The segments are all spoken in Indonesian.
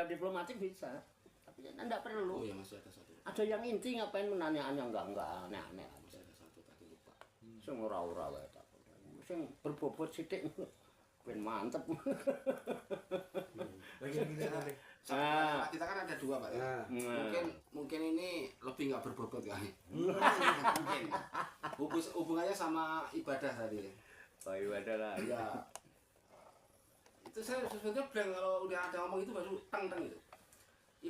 Secara diplomatik bisa. Tapi enggak perlu. Oh ya masih ada satu. Ada yang inti ngapain menanyaannya enggak aneh-aneh. Masih ada satu tadi lupa. Sing ora-ora wae tak. Sing berbobot sithik ben mantep. Kita kan ada dua Pak ya. Mungkin ini lebih nggak berbobot kali. Mungkin. Hubungannya sama ibadah tadi. Oh ibadah lah. Ya. Itu saya sebenarnya blank kalau udah ada ngomong itu baru teng gitu.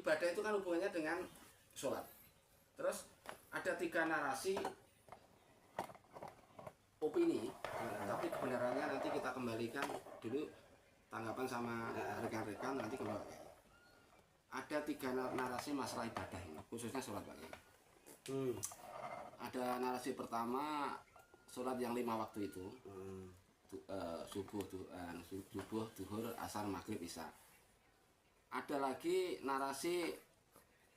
Ibadah itu kan hubungannya dengan sholat. Terus ada 3 narasi opini, tapi kebenarannya nanti kita kembalikan dulu tanggapan sama rekan-rekan nanti kembali. Ada 3 narasi masalah ibadah ini, khususnya sholat Pak. Ada narasi pertama sholat yang 5 waktu itu, subuh, duhur, asar, maghrib, isya. Ada lagi narasi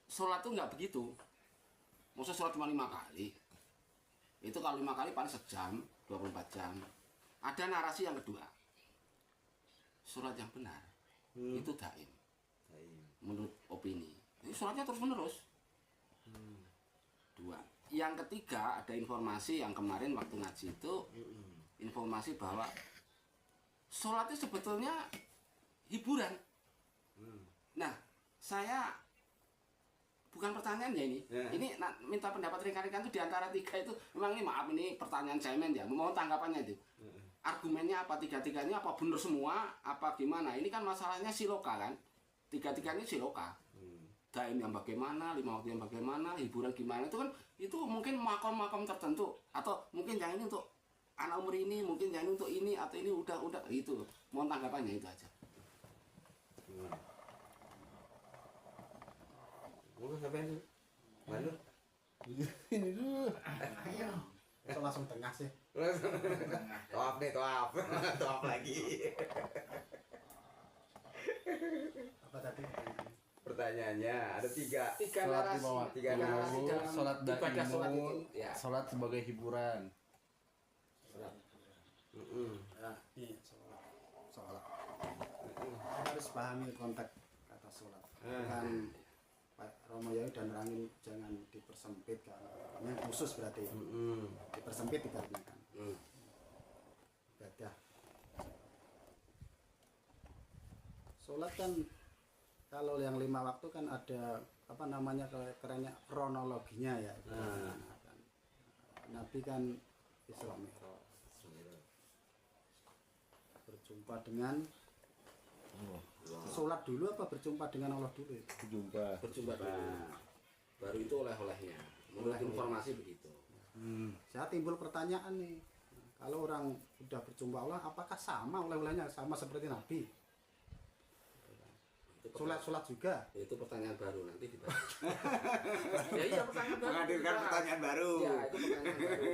sholat tuh nggak begitu, maksudnya sholat cuma 5 kali. Itu kalau 5 kali paling sejam, 24 jam. Ada narasi yang kedua, sholat yang benar itu daim. Menurut opini, ini sholatnya terus menerus. 2. Yang ketiga ada informasi yang kemarin waktu ngaji itu, informasi bahwa sholat itu sebetulnya hiburan. Nah, saya bukan pertanyaan ya ini. Ini minta pendapat rekan-rekan itu diantara 3 itu. Memang ini maaf ini pertanyaan cemen ya. Mohon tanggapannya itu. Argumennya apa 3-3-nya apa benar semua apa gimana? Ini kan masalahnya siloka kan. 3-3 ini siloka. Daim yang bagaimana, 5 waktu yang bagaimana, hiburan gimana itu kan itu mungkin makom-makom tertentu atau mungkin yang ini untuk anak umur ini, mungkin yang ini untuk ini atau ini udah itu. Mohon tanggapannya itu aja. Mau ngapain dulu? Mana? Ini dulu. Ayo. Kok langsung tengah sih? Toaf nih, toaf. Toaf lagi. Apa tadi? Pertanyaannya ada 3. 3 Sholat di narasi. bawah. 3 narasi dalam Sholat ibadah sholat itu. daimun, Ya. sholat sebagai hiburan. Heeh. Iya, sholat. Kita harus pahami konteks kata sholat. Kan Pak Romo Yayu dan Rangin jangan dipersempit kan. Ini khusus berarti ya. Dipersempit dikarenakan. Ibadah. Sholat kan kalau yang 5 waktu kan ada apa namanya kerennya kronologinya ya. Nabi kan Isra Mi'raj. Berjumpa dengan sholat dulu apa berjumpa dengan Allah dulu itu? Berjumpa dulu. Baru itu oleh-olehnya. Menurut informasi begitu. Saya timbul pertanyaan nih. Kalau orang sudah berjumpa Allah, apakah sama oleh-olehnya sama seperti Nabi? Sholat juga. Itu pertanyaan baru nanti dibahas. Ya iya pertanyaan baru. Menghadirkan pertanyaan baru. Ya itu pertanyaan baru.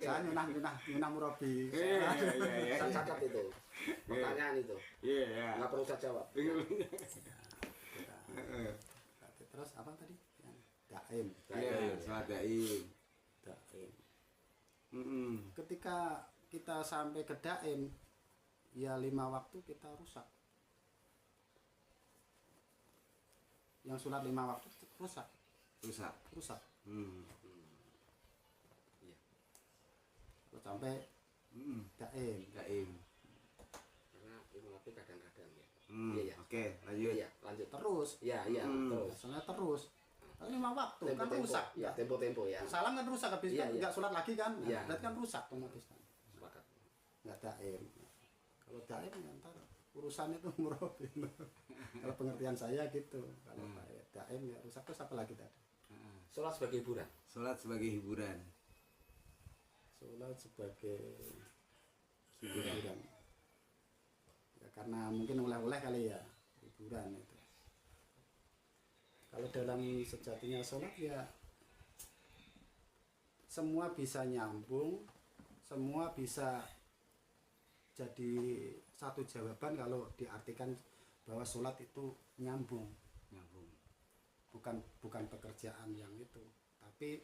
Saya nyunah murabi. Saya catat itu. Pertanyaan itu. Iya. Nggak perlu saya jawab. Terus apa tadi? Daim. Iya, sholat daim. Ketika kita sampai ke daim, ya 5 waktu kita rusak. Yang sholat 5 waktu rusak. Iya. Kalau sampai daim. Karena 5 waktu kadang-kadang ya. Oke, lanjut. Iya, lanjut. Terus. Iya, terus. Soalnya terus. Kalau 5 waktu kan Tempo-tempo. rusak. Ya, tempo-tempo ya. Salam kan rusak habis Iya, kan iya. nggak sholat lagi kan? Nah, Iya. berarti kan rusak otomatis kan. Sepakat. Nggak daim. Kalau daim ya ntar urusan itu murabin. Kalau pengertian saya gitu. Kalau daim ya rusak terus apa lagi tadi? Sholat sebagai hiburan. Sholat sebagai hiburan. Sholat sebagai hiburan. Ya, karena mungkin oleh-oleh kali ya hiburan itu. Kalau dalam sejatinya sholat ya semua bisa nyambung, semua bisa jadi satu jawaban kalau diartikan bahwa sholat itu nyambung. Bukan pekerjaan yang itu, tapi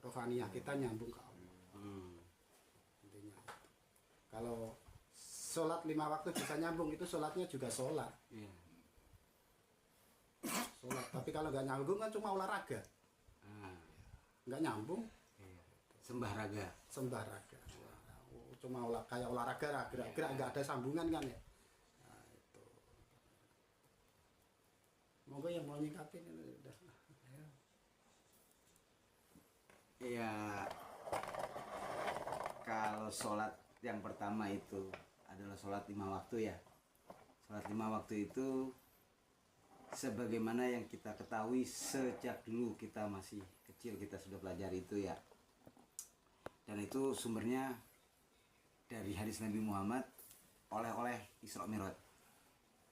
rohaniah kita nyambung ke Allah. Intinya itu. Kalau sholat 5 waktu bisa nyambung, itu sholatnya juga sholat. sholat. Tapi kalau nggak nyambung kan cuma olahraga, Ah, nggak nyambung sembah raga. sembah raga. Cuma kayak olahraga gerak-gerak nggak ada sambungan kan ya. Nah, itu. Monggo yang mau nyingkapin ini udah. Iya. Kalau sholat yang pertama itu adalah sholat 5 waktu ya. Sholat 5 waktu itu sebagaimana yang kita ketahui sejak dulu kita masih kecil kita sudah pelajari itu ya. Dan itu sumbernya dari hadis Nabi Muhammad oleh Isra Mi'raj.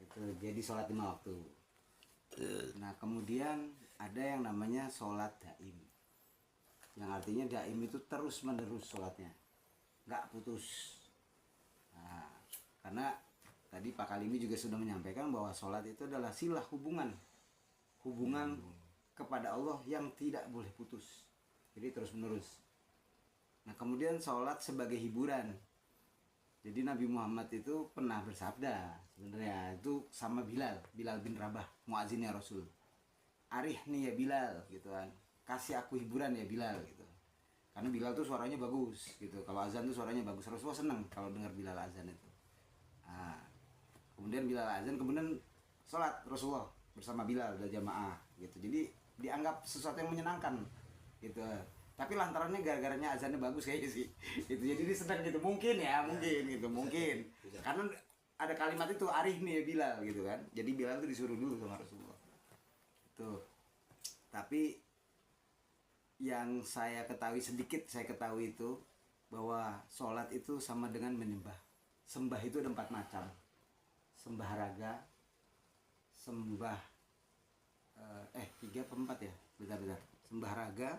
Itu jadi sholat 5 waktu. Nah kemudian ada yang namanya sholat daim, yang artinya daim itu terus menerus sholatnya, nggak putus. Nah, karena tadi Pak Kalimi juga sudah menyampaikan bahwa sholat itu adalah silah hubungan kepada Allah yang tidak boleh putus, jadi terus menerus. Nah kemudian sholat sebagai hiburan. Jadi Nabi Muhammad itu pernah bersabda sebenarnya itu sama Bilal bin Rabah, muazzinnya Rasul. Arihni ya Bilal gitu kan. Kasih aku hiburan ya Bilal gitu. Karena Bilal tuh suaranya bagus gitu. Kalau azan tuh suaranya bagus. Rasulullah senang kalau dengar Bilal azan itu. Nah, kemudian Bilal azan, kemudian sholat Rasulullah bersama Bilal dan jamaah gitu. Jadi dianggap sesuatu yang menyenangkan gitu. Tapi lantarannya gara-garanya azannya bagus kayaknya sih. Itu jadi dia senang gitu. Mungkin gitu, mungkin. Karena ada kalimat itu arih nih ya Bilal gitu kan. Jadi Bilal itu disuruh dulu sama Rasulullah. Tuh. Tapi yang saya ketahui itu bahwa sholat itu sama dengan menyembah. Sembah itu ada 4 macam. Sembah raga, sembah 3 apa 4 ya? Bentar. Sembah raga,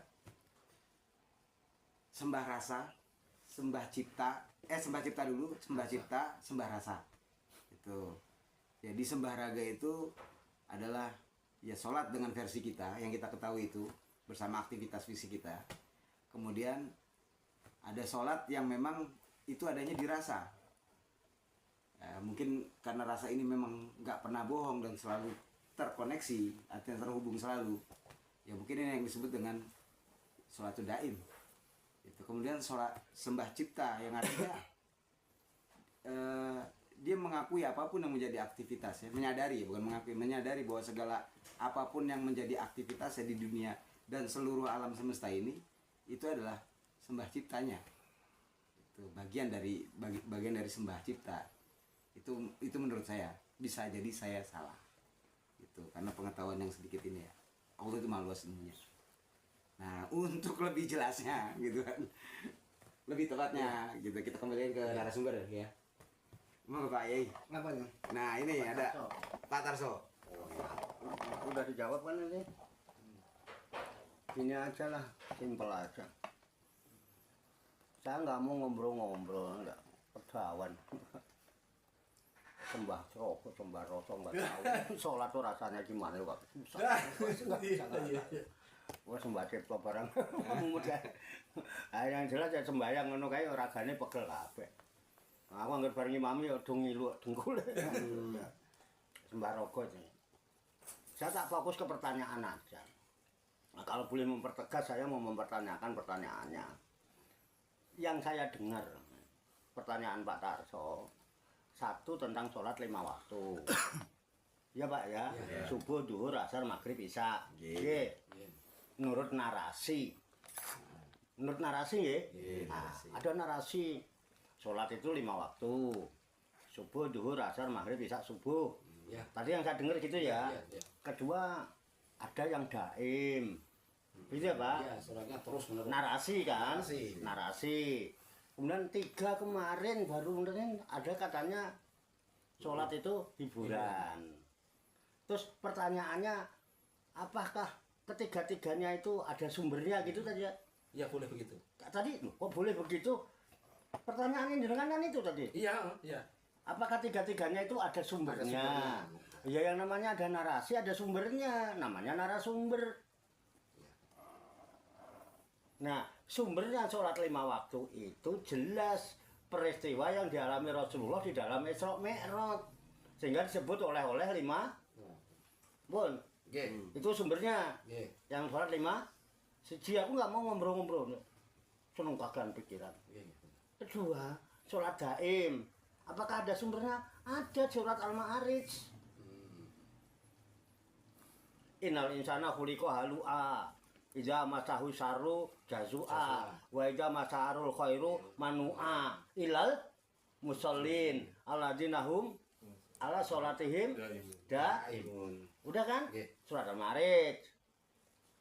sembah rasa, sembah cipta dulu, sembah cipta, sembah rasa. Itu. Jadi sembah raga itu adalah ya sholat dengan versi kita yang kita ketahui itu bersama aktivitas fisik kita. Kemudian ada sholat yang memang itu adanya dirasa. Mungkin karena rasa ini memang nggak pernah bohong dan selalu terkoneksi, artinya terhubung selalu. Ya mungkin ini yang disebut dengan sholatul daim. Itu kemudian sholat sembah cipta yang artinya dia mengakui apapun yang menjadi aktivitasnya, menyadari bahwa segala apapun yang menjadi aktivitasnya di dunia dan seluruh alam semesta ini itu adalah sembah ciptanya. Itu bagian dari sembah cipta. Itu menurut saya, bisa jadi saya salah. Itu karena pengetahuan yang sedikit ini ya. Allah itu maha luas ilmunya. Nah, untuk lebih jelasnya gitu kan. Lebih tepatnya gitu kita kembalikan ke narasumber ya. Mau Pak Yai. Apanya? Nah, ini ada Pak Tarso. Udah dijawab kan ini. Gini aja lah, simpel aja. Saya nggak mau ngobrol-ngobrol, nggak pedawan. Sembah rokok, sembah rosong, nggak tahu. Sholat tuh rasanya gimana waktu susah. Wah sembah cipta barang. Yang jelas ya sembahyang ngono kae ragane pegel kabeh. Aku anggere bareng imam ya do ngilu dengkul. Sembah rokok ini. Saya tak fokus ke pertanyaan aja. Nah, kalau boleh mempertegas, saya mau mempertanyakan pertanyaannya. Yang saya dengar, pertanyaan Pak Tarso, 1 tentang sholat 5 waktu. Ya Pak ya, subuh, duhur, asar, maghrib, isya. Menurut narasi. Menurut narasi ya? Nah, ada narasi, sholat itu 5 waktu. Subuh, duhur, asar, maghrib, isya, subuh. Ya. Tadi yang saya dengar gitu ya. Ya. Kedua, ada yang daim. Gitu ya Pak? Ya, sholatnya terus menerus. Narasi kan? Narasi. Narasi. Kemudian 3 kemarin baru ada katanya sholat itu hiburan. Terus pertanyaannya, apakah ketiga-tiganya itu ada sumbernya gitu tadi ya? Ya boleh begitu. Tadi kok boleh begitu? Pertanyaannya jenengan itu tadi. Iya. Apakah tiga-tiganya itu ada sumbernya? Ya yang namanya ada narasi, ada sumbernya. Namanya narasumber. Nah, sumbernya sholat 5 waktu itu jelas peristiwa yang dialami Rasulullah di dalam Isra Mi'raj. Sehingga disebut oleh 5 pun Nggih. Itu sumbernya. Nggih. Yang sholat 5 siji aku nggak mau ngobrol-ngobrol. Seneng kagan pikiran. Nggih. Kedua, sholat daim. Apakah ada sumbernya? Ada surat Al-Ma'arij. Innal insana khuliqa halu'a. Idza masahu syarru jazua wa idza masarul khairu manu'a ilal musallin alladzina hum ala sholatihim daim. Udah kan? Nggih. Surat Al-Ma'arij.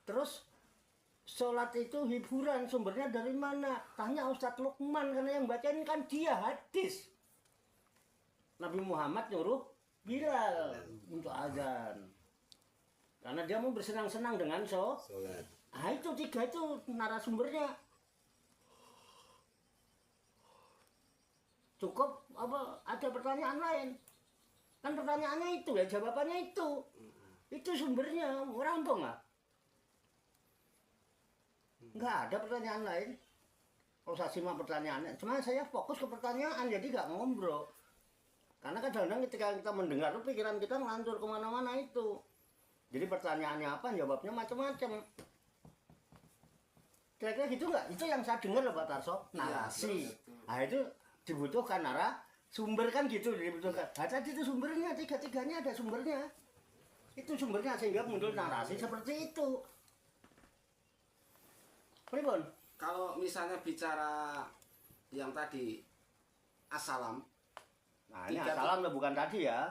Terus sholat itu hiburan, sumbernya dari mana? Tanya Ustadz Lukman, karena yang bacain kan dia hadis. Nabi Muhammad nyuruh Bilal untuk azan. Karena dia mau bersenang-senang dengan Sholat. Ah itu 3 itu narasumbernya. Cukup apa ada pertanyaan lain? Kan pertanyaannya itu ya, jawabannya itu. Itu sumbernya, rampung nggak? Nggak ada pertanyaan lain. Kalau saya simak pertanyaannya, cuma saya fokus ke pertanyaan, jadi nggak ngobrol. Karena kadang-kadang ketika kita mendengar, pikiran kita ngelantur kemana-mana itu. Jadi pertanyaannya apa, jawabnya macam-macam. Kira-kira gitu nggak? Itu yang saya dengar loh Pak Tarso, narasi. Nah itu dibutuhkan sumber kan gitu dibutuhkan. Nah tadi itu sumbernya, 3-3-nya ada sumbernya. Itu sumbernya sehingga muncul narasi seperti itu. Pripun? Kalau misalnya bicara yang tadi assalam. Nah ini assalam bukan tadi ya.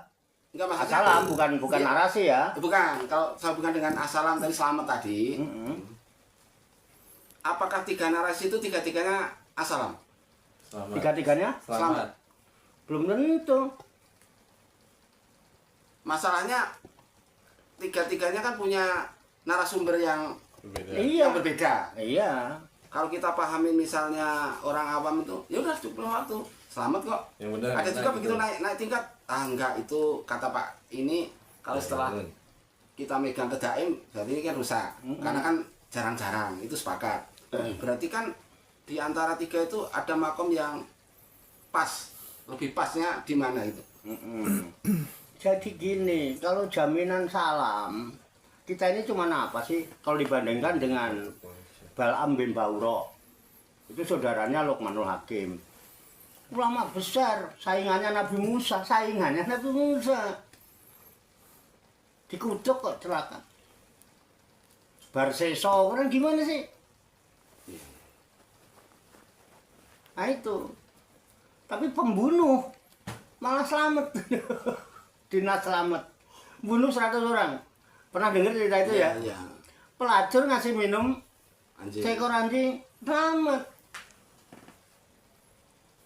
Enggak maksudnya Assalam bukan iya. narasi ya. Bukan, kalau saya bukan dengan assalam tadi selamat tadi. Apakah 3 narasi itu 3-3-nya assalam? Selamat. 3-3-nya Selamat. belum tentu. Masalahnya 3-3-nya kan punya narasumber yang Berbeda. Iya. berbeda. Iya. Kalau kita pahamin misalnya orang awam itu, ya udah cukup waktu. Selamat kok. Yang benar. Ada juga benar, begitu betul. naik tingkat. Ah enggak, itu kata Pak ini kalau setelah kita megang ke daim berarti ini kan rusak. Karena kan jarang-jarang, itu sepakat. Berarti kan di antara 3 itu ada makom yang pas. Lebih pasnya di mana itu? Jadi gini, kalau jaminan salam, kita ini cuma apa sih kalau dibandingkan dengan Bal'am bin Bauro. Itu saudaranya Luqmanul Hakim. Ulama besar, saingannya Nabi Musa. Dikutuk kok celaka. Barseso, orang gimana sih? Nah itu. Tapi pembunuh malah selamat. Dinas selamat. Bunuh 100 orang. Pernah dengar cerita itu ya? Iya. Pelacur ngasih minum Anjing. seekor anjing, selamat.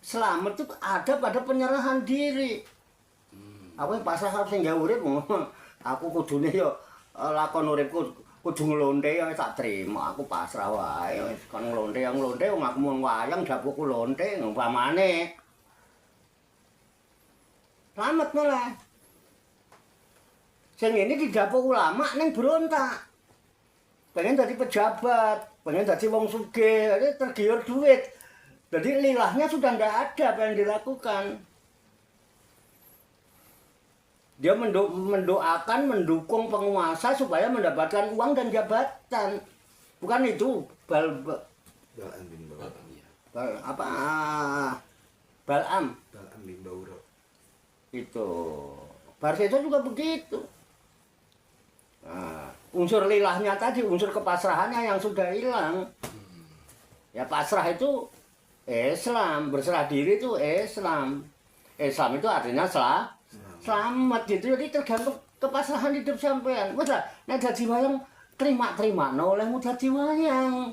Selamat itu ada pada penyerahan diri. Aku yang pasrah harus tinggal urip, aku kudune yo lakon uripku kudu nglonte ya tak terima, aku pasrah wae. Kon nglonte wong aku mun wayang dapurku lonte umpamane. Selamat malah. Sing ini di dapur ulama ning berontak. Pengen jadi pejabat, pengen jadi wong sugih, tergiur duit. Jadi lilahnya sudah tidak ada apa yang dilakukan. Dia mendoakan, mendukung penguasa supaya mendapatkan uang dan jabatan. Bukan itu. Bal'am. Bal'am bin Bauro. itu. Barseso juga begitu. Nah, unsur lilahnya tadi, unsur kepasrahannya yang sudah hilang. Ya pasrah itu Islam, berserah diri itu Islam. Islam itu artinya selamat gitu. Jadi tergantung kepasrahan hidup sampean. Wes lah, nek dadi wayang terima olehmu dadi wayang.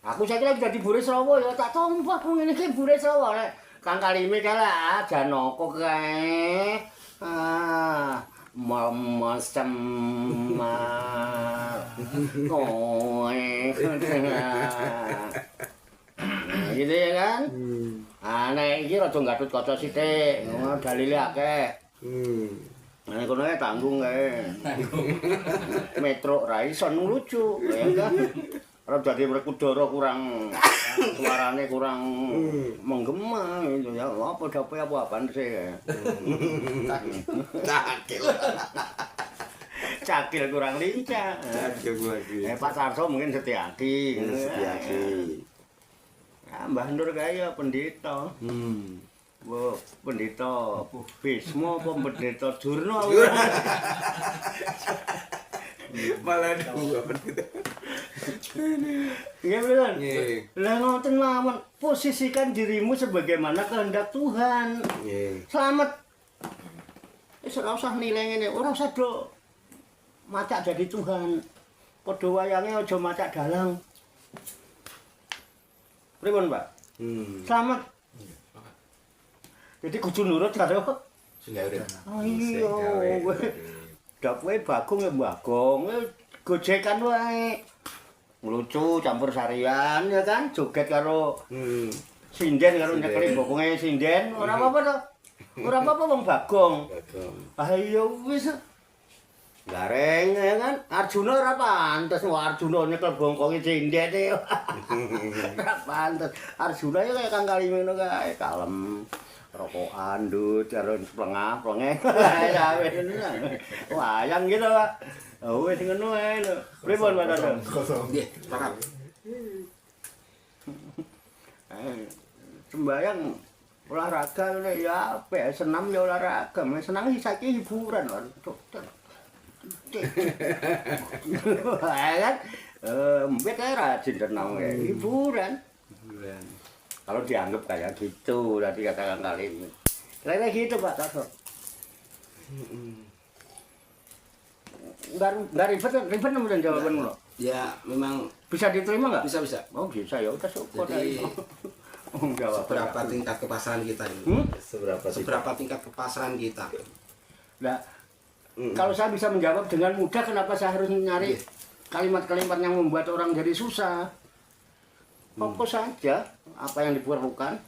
Aku saiki lagi dadi bure Srawa ya tak tompak aku ngene iki bure Srawa nek Kang Kalime kae aja noko kae. Mama sama gitu ya kan? Nek iki rada gatut kaca sithik, dalile akeh. Nek kono ae tanggung kae. Metro ra iso lucu, ya kan? Ora dadi Werkudara kurang suarane kurang menggema gitu ya. Apa dape apa-apaan sih. Cakil. Cakil kurang lincah. Pak Sarso mungkin Setiaki. Ya, Mbah Nur kaya pendeta. Wah, pendeta Bisma apa pendeta Durna? Malah dua pendeta. Iya benar. Nggih. Lah ngoten mawon, posisikan dirimu sebagaimana kehendak Tuhan. Nggih. Selamat. Wis ora usah nilai ngene, ora usah do macak jadi Tuhan. Padha wayange aja macak dalang. Pripun, Pak? Selamat. Jadi kudu nurut karo. Iya. Dapuke Bagong ya Bagong, gojekan wae. Lucu campur sarian ya kan, joget karo sinden karo nyekeli bokonge sinden, ora apa-apa to. Ora apa-apa wong Bagong. Ah iya wis. Gareng ya kan, Arjuna ora pantes, Arjuna nyekel bongkonge sinden e. Ora pantes. Arjuna ya kaya Kang Kalimi ngono kae, kalem. Rokokan ndut karo plengah-plengeh. Ya wis ngono. Wayang gitu, Pak. Oh, wis ngono ae lho. Pripun Pak Dodo? Nggih, sepakat. Sembayang olahraga ya apik, senam ya olahraga. Senang saiki hiburan lho, dokter. Kan mbet ae rajin senam hiburan. Kalau dianggap kayak gitu, tadi katakan kali ini. Kira-kira gitu Pak Tato. Nggak ribet nemuin jawaban lo. Ya memang Bisa diterima nggak? bisa. Oh bisa ya, udah syukur. Jadi Jawab. seberapa tingkat kepasaran kita ini? Seberapa tingkat kepasaran kita? Nah, kalau saya bisa menjawab dengan mudah, kenapa saya harus nyari kalimat-kalimat yang membuat orang jadi susah? Fokus saja apa yang diperlukan.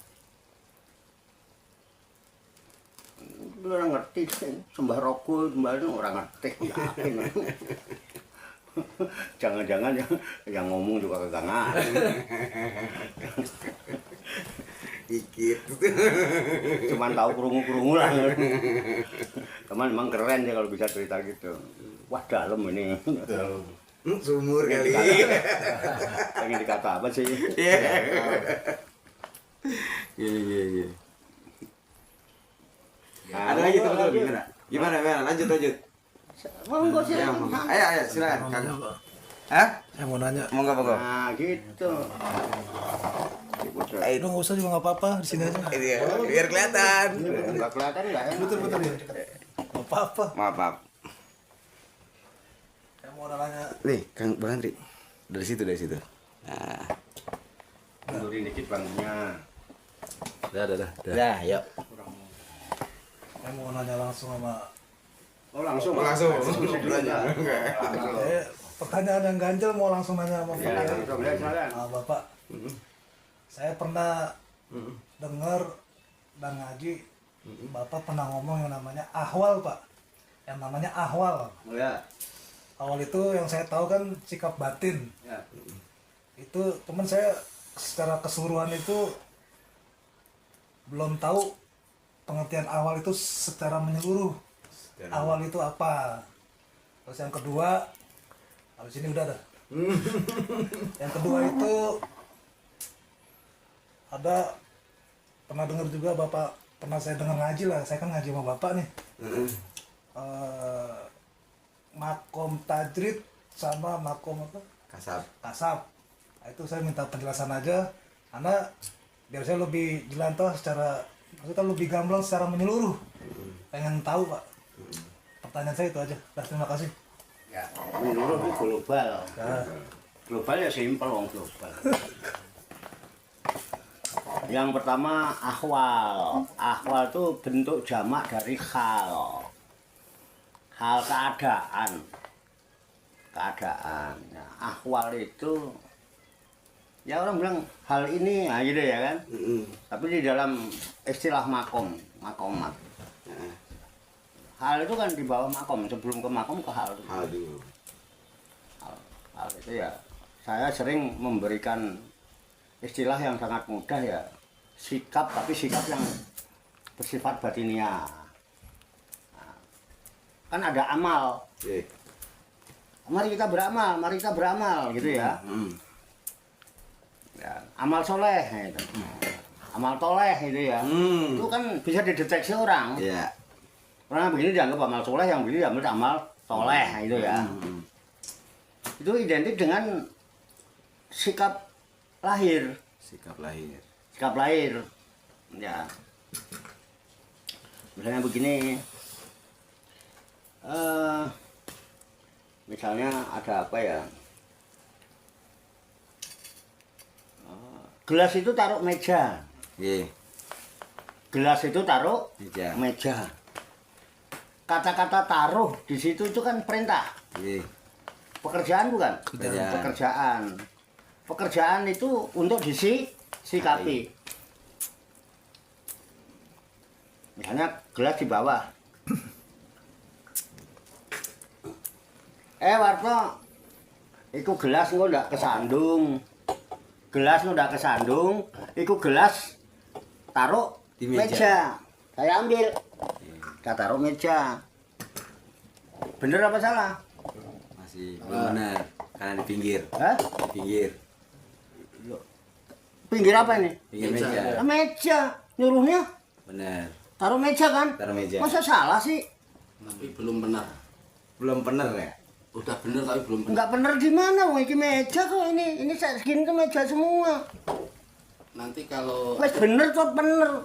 Orang ngerti, sembah rokok, orang ngerti, yakin. Jangan-jangan yang ngomong juga kagak ngerti. Dikit. Cuman tahu kerungu-kerungu lah. Teman emang keren ya kalau bisa cerita gitu. Wah dalam ini. Sumur kali. Pengen dikata apa sih? Iya. Nah, Ada lagi monggo, teman-teman lanjut. gimana? Gimana? Lanjut. Monggo sih. Ya, monggo. Ayo silakan Kang. Hah? Saya mau nanya. Monggo. Nah gitu. Ayo. Lu nggak usah juga nggak apa-apa di sini aja. Iya, biar kelihatan. Enggak kelihatan enggak ya? Betul ya. Nggak apa-apa. Maaf. Saya mau nanya. Nih, Kang Bang Andri. Dari situ. Nah. Mundurin dikit bangnya. Dah, yuk. Saya mau nanya langsung sama. Oh langsung. Pertanyaan yang ganjel mau langsung nanya sama Ya, Bapak. langsung ya silakan. Bapak. Saya pernah dengar dan ngaji. Bapak pernah ngomong yang namanya ahwal, Pak. Yang namanya ahwal. Oh ya. Awal itu yang saya tahu kan sikap batin. Ya. Itu teman saya secara keseluruhan itu belum tahu pengertian awal itu secara menyeluruh. Awal itu apa? Terus yang kedua, habis ini udah dah. Yang kedua itu ada pernah dengar juga Bapak, pernah saya dengar ngaji lah. Saya kan ngaji sama Bapak nih. Makom tajrid sama makom apa? Kasab. Nah, itu saya minta penjelasan aja karena biar saya lebih jelantah secara, maksudnya lebih gamblang secara menyeluruh. Pengen tahu Pak. Pertanyaan saya itu aja. Terima kasih. Ya, menurut itu global. Ya. Global ya simpel wong global. Yang pertama ahwal. Ahwal itu bentuk jamak dari hal. Hal keadaan. Nah, ahwal itu ya orang bilang hal ini, nah gitu ya kan. Tapi di dalam istilah makomat. Hal itu kan di bawah makom, sebelum ke makom ke hal. Hal itu ya. Saya sering memberikan istilah yang sangat mudah ya, sikap, tapi sikap yang bersifat batiniah. Nah, kan ada amal. mari kita beramal gitu ya. Ya, amal soleh gitu. Amal toleh gitu ya. Itu kan bisa dideteksi orang. Iya. Orang yang begini dianggap amal soleh, yang begini dianggap amal toleh gitu ya. Itu identik dengan sikap lahir. Sikap lahir. Sikap lahir. Ya. Misalnya begini. Misalnya ada apa ya? Gelas itu taruh meja. Iya. Gelas itu taruh Meja. meja. Kata-kata taruh di situ itu kan perintah. Iya. Pekerjaan bukan? Pekerjaan. Pekerjaan. Pekerjaan itu untuk disikapi. Misalnya gelas di bawah. Warto, iku gelas engko ndak kesandung. Gelas ndak kesandung, iku gelas taruh Di di meja. meja. Saya ambil. Saya taruh meja. Bener apa salah? Masih belum benar. Karena di pinggir. Hah? Di pinggir. Pinggir apa ini? Pinggir Meja. meja. Meja. Nyuruhnya Benar. taruh meja kan? Taruh meja. Masa salah sih? Tapi belum benar. Belum benar ya? Udah benar tapi belum benar. Enggak bener di mana? Wong iki meja kok ini. Ini saya segini tuh meja semua. Nanti kalau Wes bener tuh bener.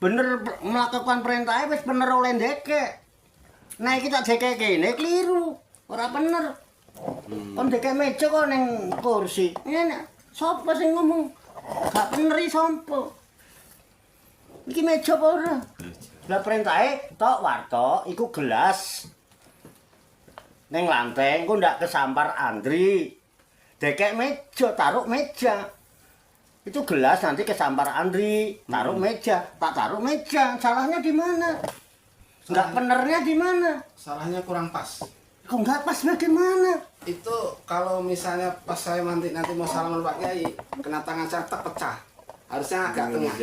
Bener melakukan perintahnya wes bener oleh deke. Nah kita deke kene keliru. Ora bener. Kon deke meja kok ning kursi. Ini sapa sing ngomong? Gak bener iki sapa? Iki meja apa ora? Lah perintahe tok warto iku gelas. Neng lantai engko ndak kesampar Andri. Dekek meja, taruh meja. Itu gelas nanti kesampar Andri, taruh meja, tak taruh meja. Salahnya di mana? Enggak benernya di mana? salahnya kurang pas. Kok enggak pas bagaimana? Itu kalau misalnya pas saya nanti mau salaman Pak Kiai, kena tangan saya tak pecah. Harusnya agak tengah.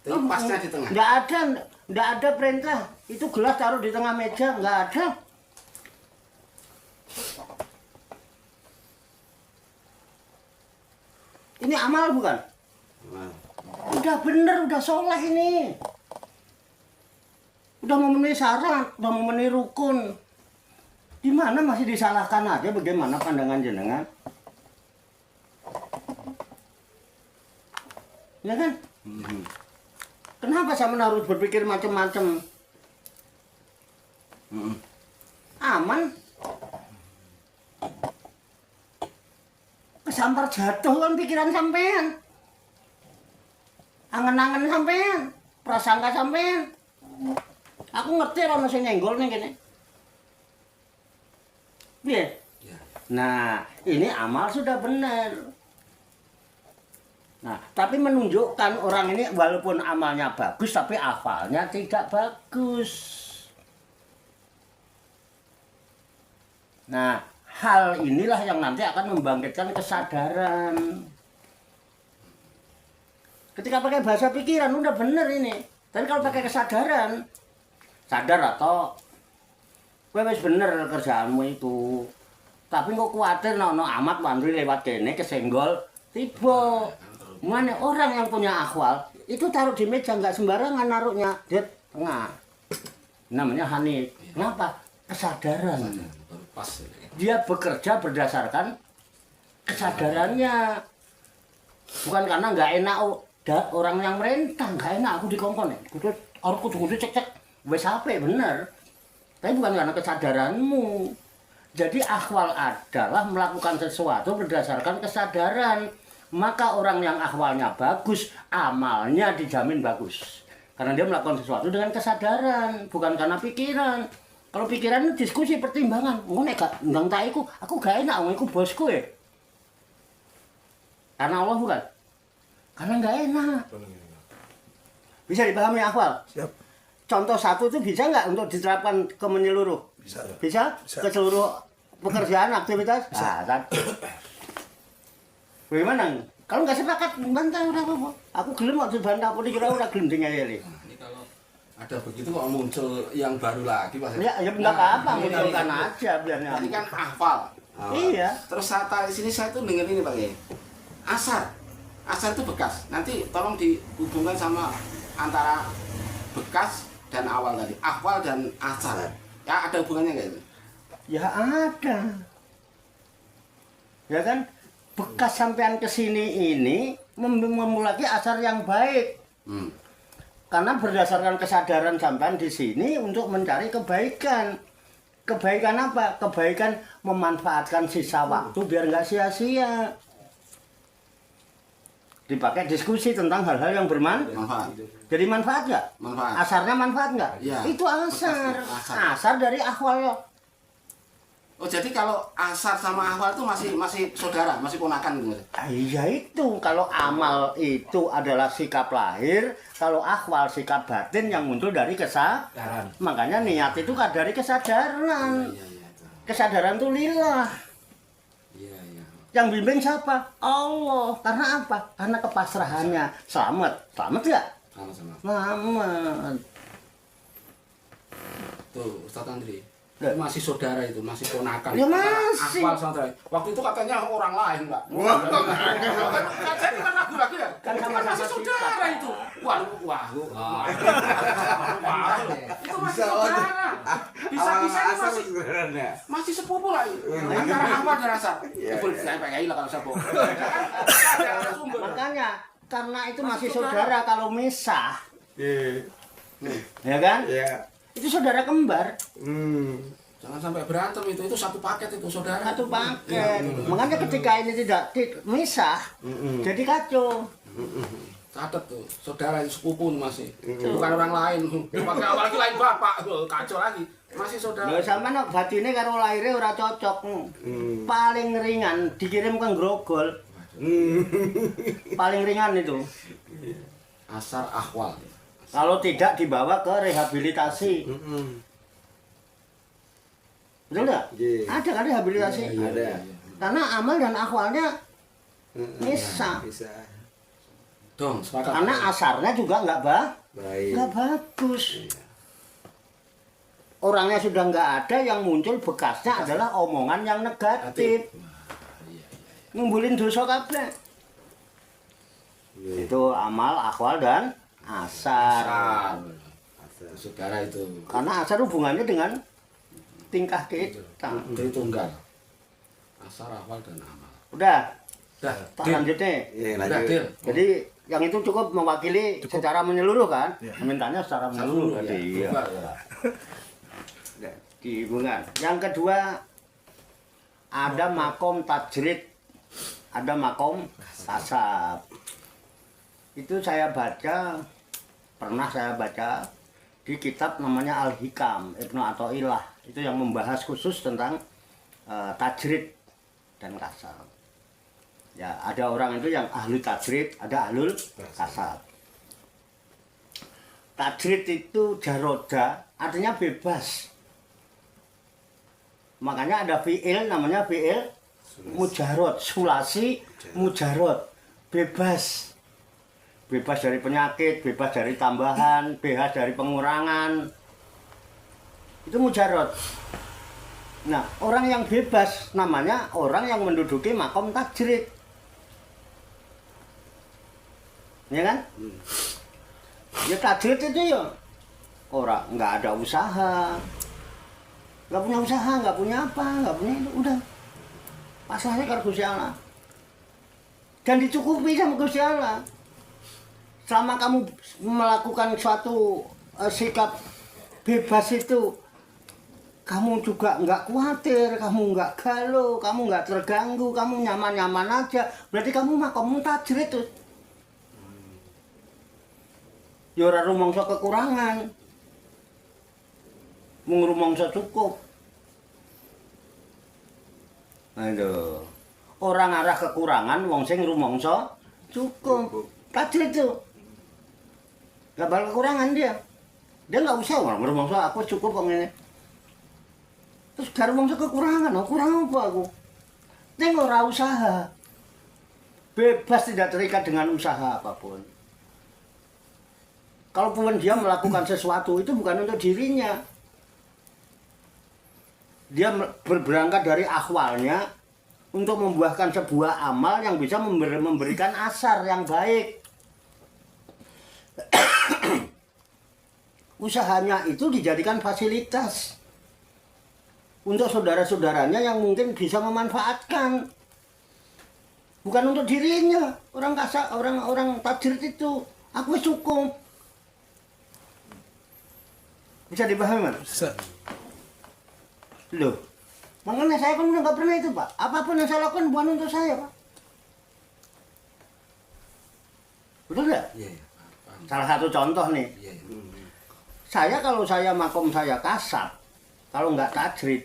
Tapi pasnya di tengah. Enggak ada perintah. Itu gelas taruh di tengah meja, enggak ada. Ini amal bukan? Udah bener, udah soleh ini. Udah memenuhi syarat, udah memenuhi rukun. Di mana masih disalahkan aja? Bagaimana pandangan jenengan? Ya kan? Kenapa saya harus berpikir macam-macam? Aman. Kesampar jatuh kan pikiran sampean. Angen-angen sampean, prasangka sampean. Aku ngerti ora ono sing nyenggol ning kene. Piye? Nah, ini amal sudah benar. Nah, tapi menunjukkan orang ini walaupun amalnya bagus tapi hafalnya tidak bagus. Nah, hal inilah yang nanti akan membangkitkan kesadaran. Ketika pakai bahasa pikiran udah bener ini. Tapi kalau pakai kesadaran, sadar atau wes bener kerjaanmu itu. Tapi kok kuatir nono amat Wandri lewat kene kesenggol tiba. Mana orang yang punya akhwal itu taruh di meja nggak sembarangan naruhnya di tengah. Namanya Hanif. Kenapa? Kesadaran. Baru pas. Dia bekerja berdasarkan kesadarannya, bukan karena nggak enak orang yang merintah, nggak enak aku dikongkon ya aku kudu cek wes apa bener, tapi bukan karena kesadaranmu. Jadi akhwal adalah melakukan sesuatu berdasarkan kesadaran, maka orang yang akhwalnya bagus amalnya dijamin bagus karena dia melakukan sesuatu dengan kesadaran, bukan karena pikiran. Kalau pikiran itu diskusi pertimbangan, ngono gak ndang tak aku gak enak, iku bosku ya. Karena Allah bukan? Karena gak enak. Bisa dipahami akhwal? Siap. Contoh satu itu bisa nggak untuk diterapkan ke menyeluruh? Bisa. Bisa? Ke seluruh pekerjaan, aktivitas? Bisa. Bagaimana? Kalau nggak sepakat, bantah udah apa? Aku gelem waktu bantah, aku dikira udah gelem dengan ya. Ini kalau ada begitu kok muncul yang baru lagi Pak. Ya enggak apa-apa, munculkan aja biar Tadi nyambung. kan hafal. Iya. Terus saat di sini saya tuh denger ini Pak ya. Asar. Asar itu bekas. Nanti tolong dihubungkan sama antara bekas dan awal tadi. Awal dan asar. Ya ada hubungannya nggak itu? Ya ada. Ya kan bekas sampean ke sini ini memulai asar yang baik. Hmm. Karena berdasarkan kesadaran sampean di sini untuk mencari kebaikan. Kebaikan apa? Kebaikan memanfaatkan sisa waktu biar nggak sia-sia. Dipakai diskusi tentang hal-hal yang Manfaat. jadi manfaat nggak? Manfaat. Asarnya manfaat nggak? Iya. Itu asar. Asar. Asar dari ahwal. Oh jadi kalau asar sama awal itu masih saudara, masih ponakan gitu. Iya itu. Kalau amal itu adalah sikap lahir, kalau ahwal sikap batin yang muncul dari kesadaran. Makanya niat itu kan dari kesadaran. Iya iya itu. Kesadaran itu lillah. Iya iya. Yang bimbing siapa? Allah. Karena apa? Karena kepasrahannya. Selamat. Selamat nggak? Sama-sama. Selamat. Tuh Ustadz Andri. Ya. Masih saudara itu, masih ponakan. Ya, masih. Akwal saudara. Waktu itu katanya orang lain, Pak. Saya kan ragu-ragu ya. Kan sama-sama masih saudara itu. Wah. Itu masih saudara. Bisa-bisa ini masih sepupu lah itu. Antara Ahmad dan Asar. Boleh saya pakai lah kalau saya bohong. Makanya karena itu masih saudara kalau misah. Ya kan? Itu saudara kembar. Jangan sampai berantem itu satu paket itu saudara. Satu paket. Makanya ketika ini tidak misah, jadi kacau. Catat tuh, saudara sepupu masih. Bukan orang lain. Pakai apalagi lain bapak, kacau lagi. Masih saudara. Lho sampean kok batine karo lahire ora cocok. Paling ringan dikirim ke Grogol. Paling ringan itu. Asar ahwal. Kalau tidak dibawa ke rehabilitasi. Betul nggak? Ada kan rehabilitasi? Ada. Karena amal dan akhwalnya misah. Dong, sepakat. Karena asarnya juga nggak Baik. bagus. Orangnya sudah nggak ada, yang muncul bekasnya adalah omongan yang negatif. Ngumpulin dosa kabeh. Itu amal, akhwal dan asar. Saudara itu. Karena asar hubungannya dengan tingkah kita. Itu tunggal. Asar ahwal dan amal. Udah, Dah, tak lanjutnya. Udah, deal. Jadi yang itu cukup mewakili secara menyeluruh kan? Ya. Mintanya secara menyeluruh Satu, tadi. ya. Iya. Dihubungkan. Yang kedua ada makom tajrid, ada makom kasab. Itu saya baca, pernah saya baca di kitab namanya Al-Hikam Ibnu Athaillah. Itu yang membahas khusus tentang tajrid dan kasab. Ya, ada orang itu yang ahlu tajrid, ada ahlul kasab. Tajrid itu jaroda, artinya bebas. Makanya ada fi'il namanya fi'il mujarod, sulasi mujarod, bebas. Bebas dari penyakit, bebas dari tambahan, bebas dari pengurangan. Itu mujarod. Nah, orang yang bebas namanya orang yang menduduki makom tajrid. Ya kan? Ya tajrid itu ya orang nggak ada usaha, nggak punya usaha, nggak punya apa, nggak punya itu, udah pasrahnya ke Gusti Allah dan dicukupi sama Gusti Allah. Selama kamu melakukan suatu sikap bebas itu, kamu juga nggak khawatir, kamu nggak galau, kamu nggak terganggu, kamu nyaman-nyaman aja. Berarti kamu makom tajrid tuh. Ya ora rumangsa kekurangan. Mung rumangsa cukup. Aduh. Orang arah kekurangan wong sing rumangsa cukup. Tajrid itu. Gak bakal kekurangan dia. Dia nggak usah rumangsa aku cukup kok ngene. Terus gak rumangsa kekurangan, kurang apa aku? Ning ora usaha. Bebas tidak terikat dengan usaha apapun. Kalaupun dia melakukan sesuatu itu bukan untuk dirinya. Dia berangkat dari akhwalnya untuk membuahkan sebuah amal yang bisa memberikan asar yang baik. Usahanya itu dijadikan fasilitas untuk saudara-saudaranya yang mungkin bisa memanfaatkan. Bukan untuk dirinya. Orang kasar, orang tajir itu aku cukup. Bisa dipahami, Mas? Bisa. Loh, makanya saya kan udah nggak pernah itu, Pak. Apapun yang saya lakukan bukan untuk saya, Pak. Betul nggak? Iya, iya. Paham. Salah satu contoh nih. Iya, iya. Saya kalau saya makom saya kasar, kalau nggak tajrid,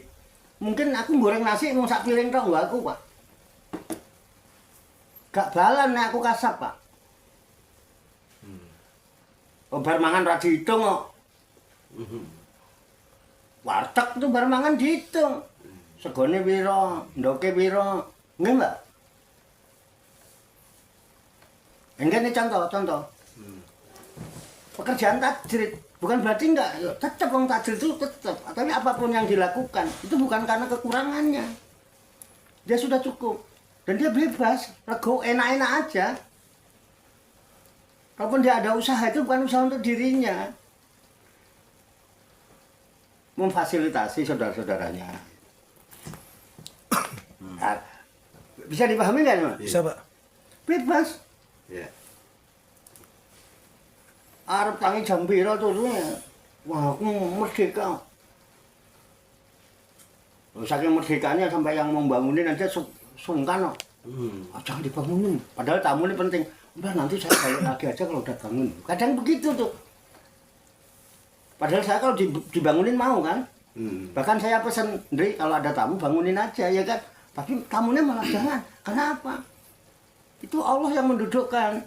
mungkin aku goreng nasi mau sak piring tok nggak aku, Pak. Gak balan nek aku kasar, Pak. Bar mangan ra diitung kok. Warteg itu bar mangan diitung. Segone pira, ndoke pira. Nggih, Mbak? Ini contoh. Pekerjaan tajrid bukan berarti enggak, tetap wong tajrid itu tetap. Tapi apapun yang dilakukan itu bukan karena kekurangannya. Dia sudah cukup dan dia bebas, lego, enak-enak aja. Kalaupun dia ada usaha itu bukan usaha untuk dirinya. Memfasilitasi saudara-saudaranya. Nah, bisa dipahami nggak, Mas? Bisa, Pak. Bebas. Iya. Arep tangi jam pira turune? Wah, aku merdeka. Loh, saking merdekanya sampai yang membangunin aja sungkan kok. Jangan dibangunin. Padahal tamu ini penting. Udah nanti saya balik lagi aja kalau udah bangun. Kadang begitu tuh. Padahal saya kalau dibangunin mau kan. Bahkan saya pesen, Ndri kalau ada tamu bangunin aja ya kan. Tapi tamunya malah jangan. Kenapa? Itu Allah yang mendudukkan.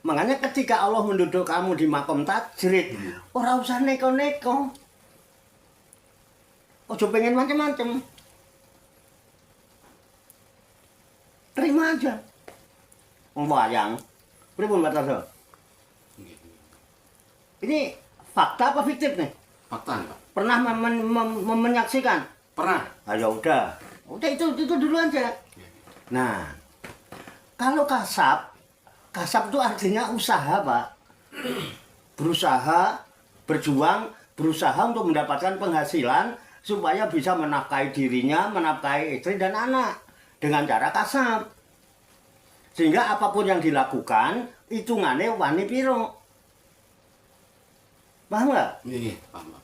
Makanya ketika Allah menduduk kamu di makom tajrid, ora usah neko-neko. Ojo pengen macam-macam. Terima aja. Wong wayang. Pripun Pak Tarso? Ini fakta apa fiktif nih? Fakta, Pak. Pernah menyaksikan? Pernah. Ah, ya udah. Udah itu dulu aja. Nah, kalau kasab itu artinya usaha, Pak. Berusaha, berjuang, berusaha untuk mendapatkan penghasilan supaya bisa menafkahi dirinya, menafkahi istri dan anak dengan cara kasab. Sehingga apapun yang dilakukan, hitungannya wani piro. Paham nggak? Iya, paham, Pak.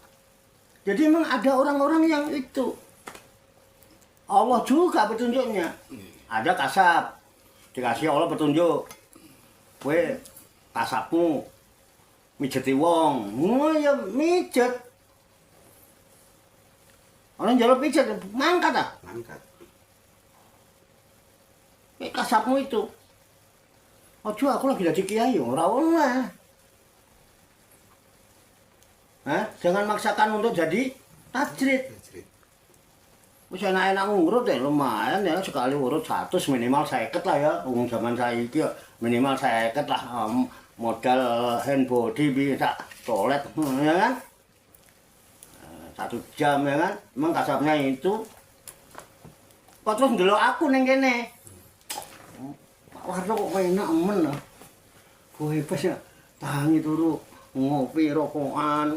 Jadi memang ada orang-orang yang itu. Allah juga petunjuknya. Ada kasab, dikasih Allah petunjuk. Kowe kasabmu mijeti wong. Oh ya mijet. Orang njaluk pijet mangkat ah. Mangkat. Kasabmu itu. Ojo aku lagi jadi kiai ora oleh. Jangan maksakan untuk jadi tajrid. Wis enak-enak ngurut ya lumayan ya sekali urut 100 minimal 50 lah ya. Wong zaman saiki minimal 50 lah modal hand body bisa toilet ya kan. 1 jam ya kan. Emang kasabnya itu kok terus ndelok aku ning kene. Pak Warno kok enak men. Kowe pas ya tangi turu ngopi rokokan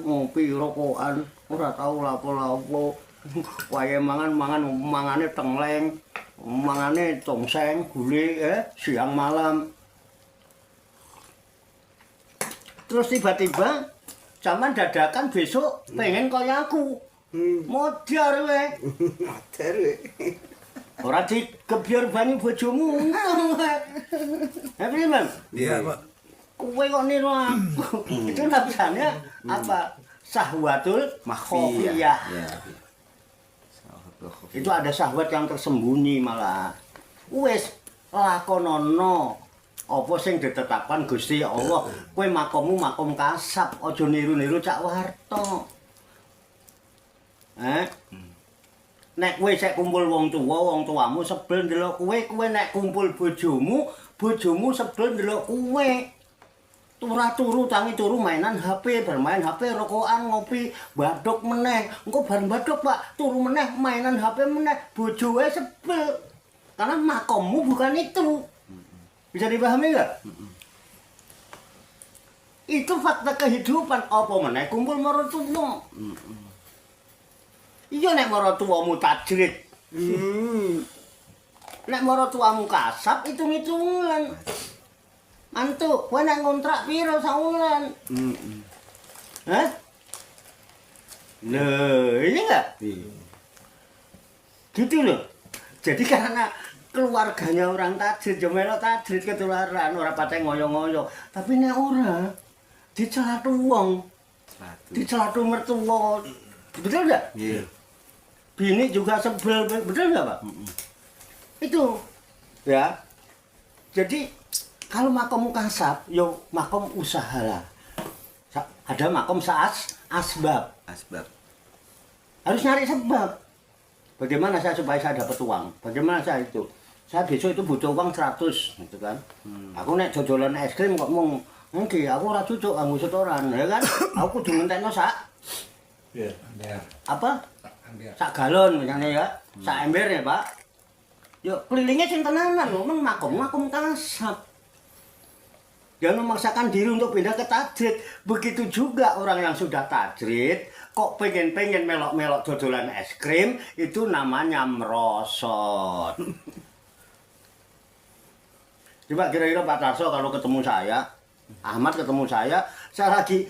ora tau lapo-lapo. Wae mangane tengleng, mangane tongseng, gule siang malam. Terus tiba-tiba zaman dadakan besok pengen kaya aku. Modar we. Modar we. Ora dikebyur banyu bojomu. Ha primen? Iya, Pak. Kowe kok niru aku. Itu nafsanya apa? Syahwatul khafiyah. Itu ada syahwat yang tersembunyi malah. Wis lakonono apa sing ditetapkan Gusti Allah. Kowe makommu makom kasab, aja niru-niru Cak Warto. Nek kowe sek kumpul wong tuamu sebel ndelok kowe nek kumpul bojomu sebel ndelok kowe. turu tangi turu mainan HP, bermain HP, rokokan, ngopi, badok meneh. Engko bar badok, Pak, turu meneh, mainan HP meneh, bojoe sebel. Karena makommu bukan itu. Bisa dipahami enggak? Itu fakta kehidupan. Apa meneh kumpul maratuwa. Iya nek maratuwamu tajrid. Nek maratuwamu kasap hitung-hitungan. Mantu, kowe nek ngontrak piro saulan? Hah? Loh, ini enggak? Gitu loh. Jadi karena keluarganya orang tajrid, ya melok tajrid ketularan, ora patek ngoyo-ngoyo. Tapi nek ora, dicelatu wong, dicelatu mertua. Betul enggak? Iya. Bini juga sebel, betul enggak, Pak? Itu. Ya. Jadi kalau makom kasab, yo makom usaha lah. Ada makom asbab. Asbab. Harus nyari sebab. Bagaimana saya supaya saya dapat uang? Bagaimana saya itu? Saya besok itu butuh uang 100, gitu kan. Aku nek dodolan es krim kok mung nggih, aku ora cocok anggo setoran, ya kan? Aku kudu ngentekno sak. Iya. Apa? Sak galon misalnya ya. Sak ember ya, Pak. Yo kelilingnya sing tenanan lho, meng makom kasab. Jangan memaksakan diri untuk pindah ke tajrid. Begitu juga orang yang sudah tajrid, kok pengen melok-melok dodolan es krim, itu namanya merosot. Coba kira-kira Pak Tarso kalau ketemu saya, Ahmad ketemu saya lagi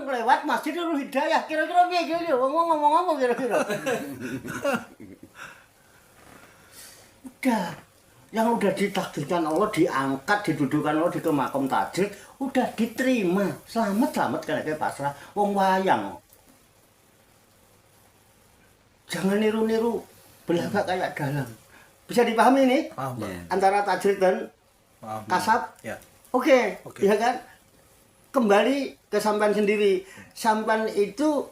lewat Masjid Nurul Hidayah. Kira-kira piye kira-kira ngomong kira-kira. Udah, yang udah ditakdirkan Allah, diangkat, didudukan Allah di makom tajrid, udah diterima. Selamat kayak pasrah wong wayang. Jangan niru-niru belaka kayak dalang. Bisa dipahami ini? Paham, Pak. Antara tajrid dan Paham. kasab? Ya. Oke, Oke. ya kan? Kembali ke sampan sendiri. Sampan itu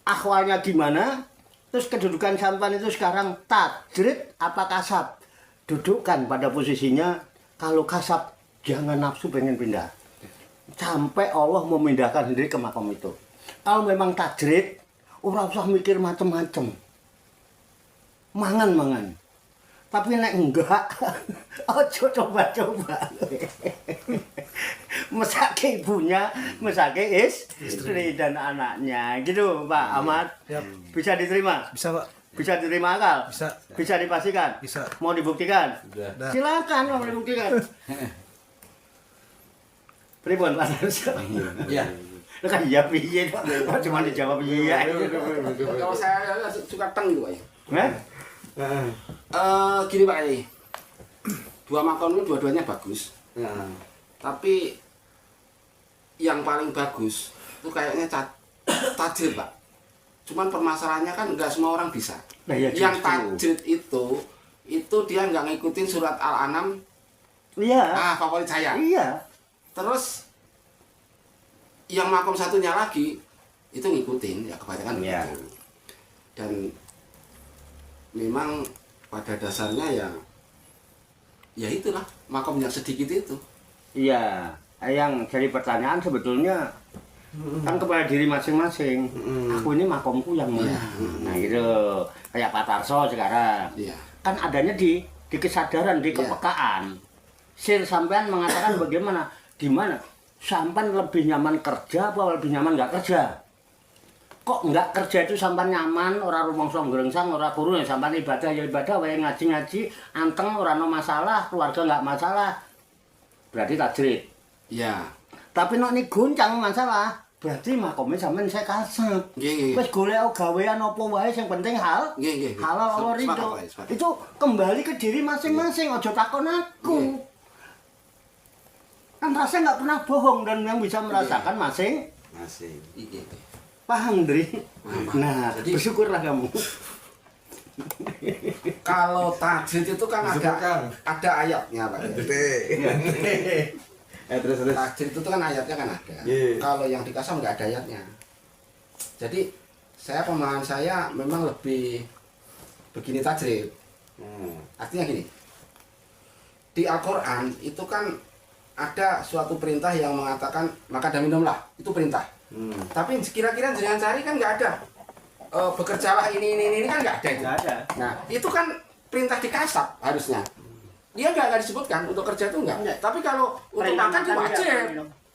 akhwalnya gimana? Terus kedudukan sampan itu sekarang tajrid apa kasab? Dudukkan pada posisinya. Kalau kasab jangan nafsu pengen pindah. Sampai Allah memindahkan sendiri ke makom itu. Kalau memang tajrid, ora usah mikir macem-macem. Mangan. Tapi nek enggak, ojo coba-coba. Mesake ibunya, mesake istri dan anaknya. Gitu, Pak Ahmad. Yap. Bisa diterima? Bisa, Pak. Bisa diterima akal? Bisa. Bisa dipastikan? Bisa. Mau dibuktikan? Dah. Silakan mau dibuktikan. Pripun Pak Tarso? Iya. Lu kan iya piye kok cuma dijawab iya. Kalau saya suka teng gitu, Pak. Hah? Gini Pak Yai. Dua makom itu dua-duanya bagus. Tapi yang paling bagus itu kayaknya tajrid, Pak. Cuman permasalahannya kan nggak semua orang bisa. Nah, ya, Yang justru. tajrid itu dia nggak ngikutin surat Al-An'am. Iya. Favorit saya. Iya. Terus yang makom satunya lagi itu ngikutin, ya kebanyakan Iya. begitu. Dan memang pada dasarnya ya itulah makom yang sedikit itu. Iya. Yang jadi pertanyaan sebetulnya kan kepada diri masing-masing. Aku ini makomku yang mana? Nah gitu. Kayak Pak Tarso sekarang. Iya. Kan adanya di kesadaran, di Iya. kepekaan. Sir sampean mengatakan bagaimana? Gimana? Sampan lebih nyaman kerja apa lebih nyaman nggak kerja? Kok nggak kerja itu sampan nyaman, orang rumangsa ngrengsang, orang kurun ya sampan ibadah ya ibadah, wae ngaji-ngaji, anteng ora ono masalah, keluarga nggak masalah. Berarti tajrid. Iya. Tapi nek ni goncang masalah, berarti makomnya sampean saya kasep. Nggih, nggih. Wis golek gawean apa wae sing penting halal Nggih. Allah Sepakat, ridho. Pak, sepakat. Itu kembali ke diri masing-masing, aja takon aku. Nggih. Kan rasanya nggak pernah bohong dan yang bisa merasakan masing Masih. Iya. paham, Dri. Paham. Nah, Jadi- bersyukurlah kamu. Kalau tajrid itu kan Disebut, Kang. ada ayatnya, Pak. Terus. Tajrid itu kan ayatnya kan ada. Iya. Kalau yang di kasam nggak ada ayatnya. Jadi pemahaman saya memang lebih begini tajrid. Artinya gini, di Al-Quran itu kan ada suatu perintah yang mengatakan maka dan minumlah, itu perintah. Tapi kira-kira jangan cari kan nggak ada. Bekerjalah ini kan nggak ada itu. Nggak ada. Nah itu kan perintah di kasab harusnya. Dia nggak disebutkan untuk kerja itu enggak. Tapi kalau untuk makan itu wajib.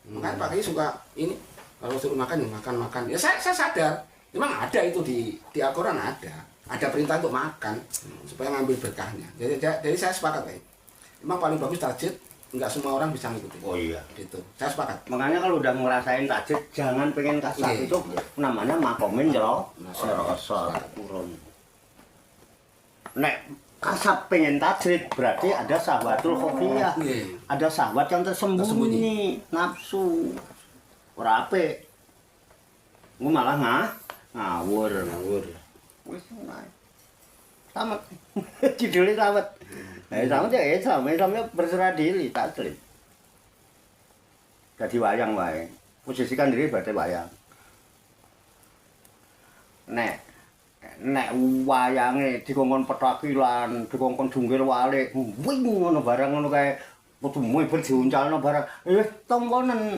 Makanya Pak Kiai suka ini kalau suruh makan ya makan. Ya saya sadar, memang ada itu di Al-Quran ada perintah untuk makan supaya ngambil berkahnya. Jadi saya sepakat Pak. Memang paling bagus tajid, nggak semua orang bisa ngikutin. Oh iya. Gitu. Saya sepakat. Makanya kalau udah ngerasain tajid jangan pengen kasar Iya. itu namanya makomin jero Nah, serosor turun. Nek kasab pengen tajid berarti ada syahwatul khofiyah. Iya. Ada syahwat yang Tersembunyi. tersembunyi, nafsu. Ora apik. Ngu malah ngawur. Wis mulai. Tamat. Judulnya tamat. Tamat ya Islam berserah diri, taslim. Jadi wayang wae. Posisikan diri berarti wayang. Nek wayange dikongkon petakilan, dikongkon dunggil walik, wing ngono barang ngono kae kudu mebel diuncalno barang. Tongkonen.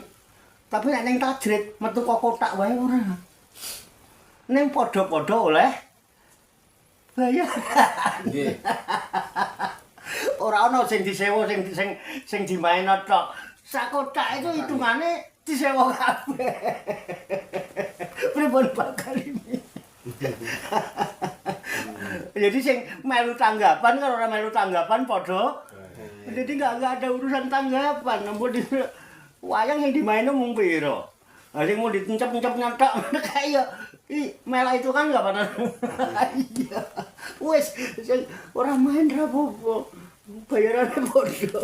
Tapi nek ning tajrid metu kok kotak wae ora. Ning padha-padha oleh bayar. Nggih. Ora ana sing disewa sing dimainno tok. Sak kotak itu hitungane disewa kabeh. Pripun bakal ini? Jadi sing melu tanggapan kalau ora melu tanggapan padha. Jadi enggak ada urusan tanggapan. Ampun wayang yang dimainno mung pira. Lah sing mau ditencep-encep nyatok kaya mela itu kan enggak pernah. Iya. Wis ora main ra apa-apa. Bayarannya padha.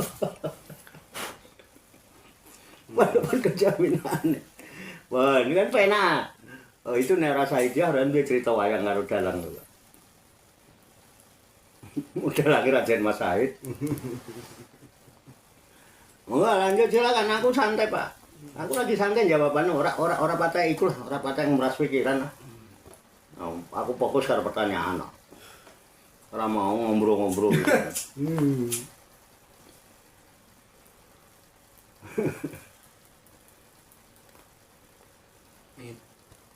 Walaupun kejaminan. Wah, ini kan pena. Oh, itu nek rasa dia harus dia cerita wayang karo dalang lho. Udah lagi Raden Mas Said. Wah, lanjut silakan aku santai, Pak. Aku lagi santai jawabannya ora patah iku lah, ora patah nguras pikiran. Oh, aku fokus karo pertanyaan. Ora mau ngombro-ngombro gitu.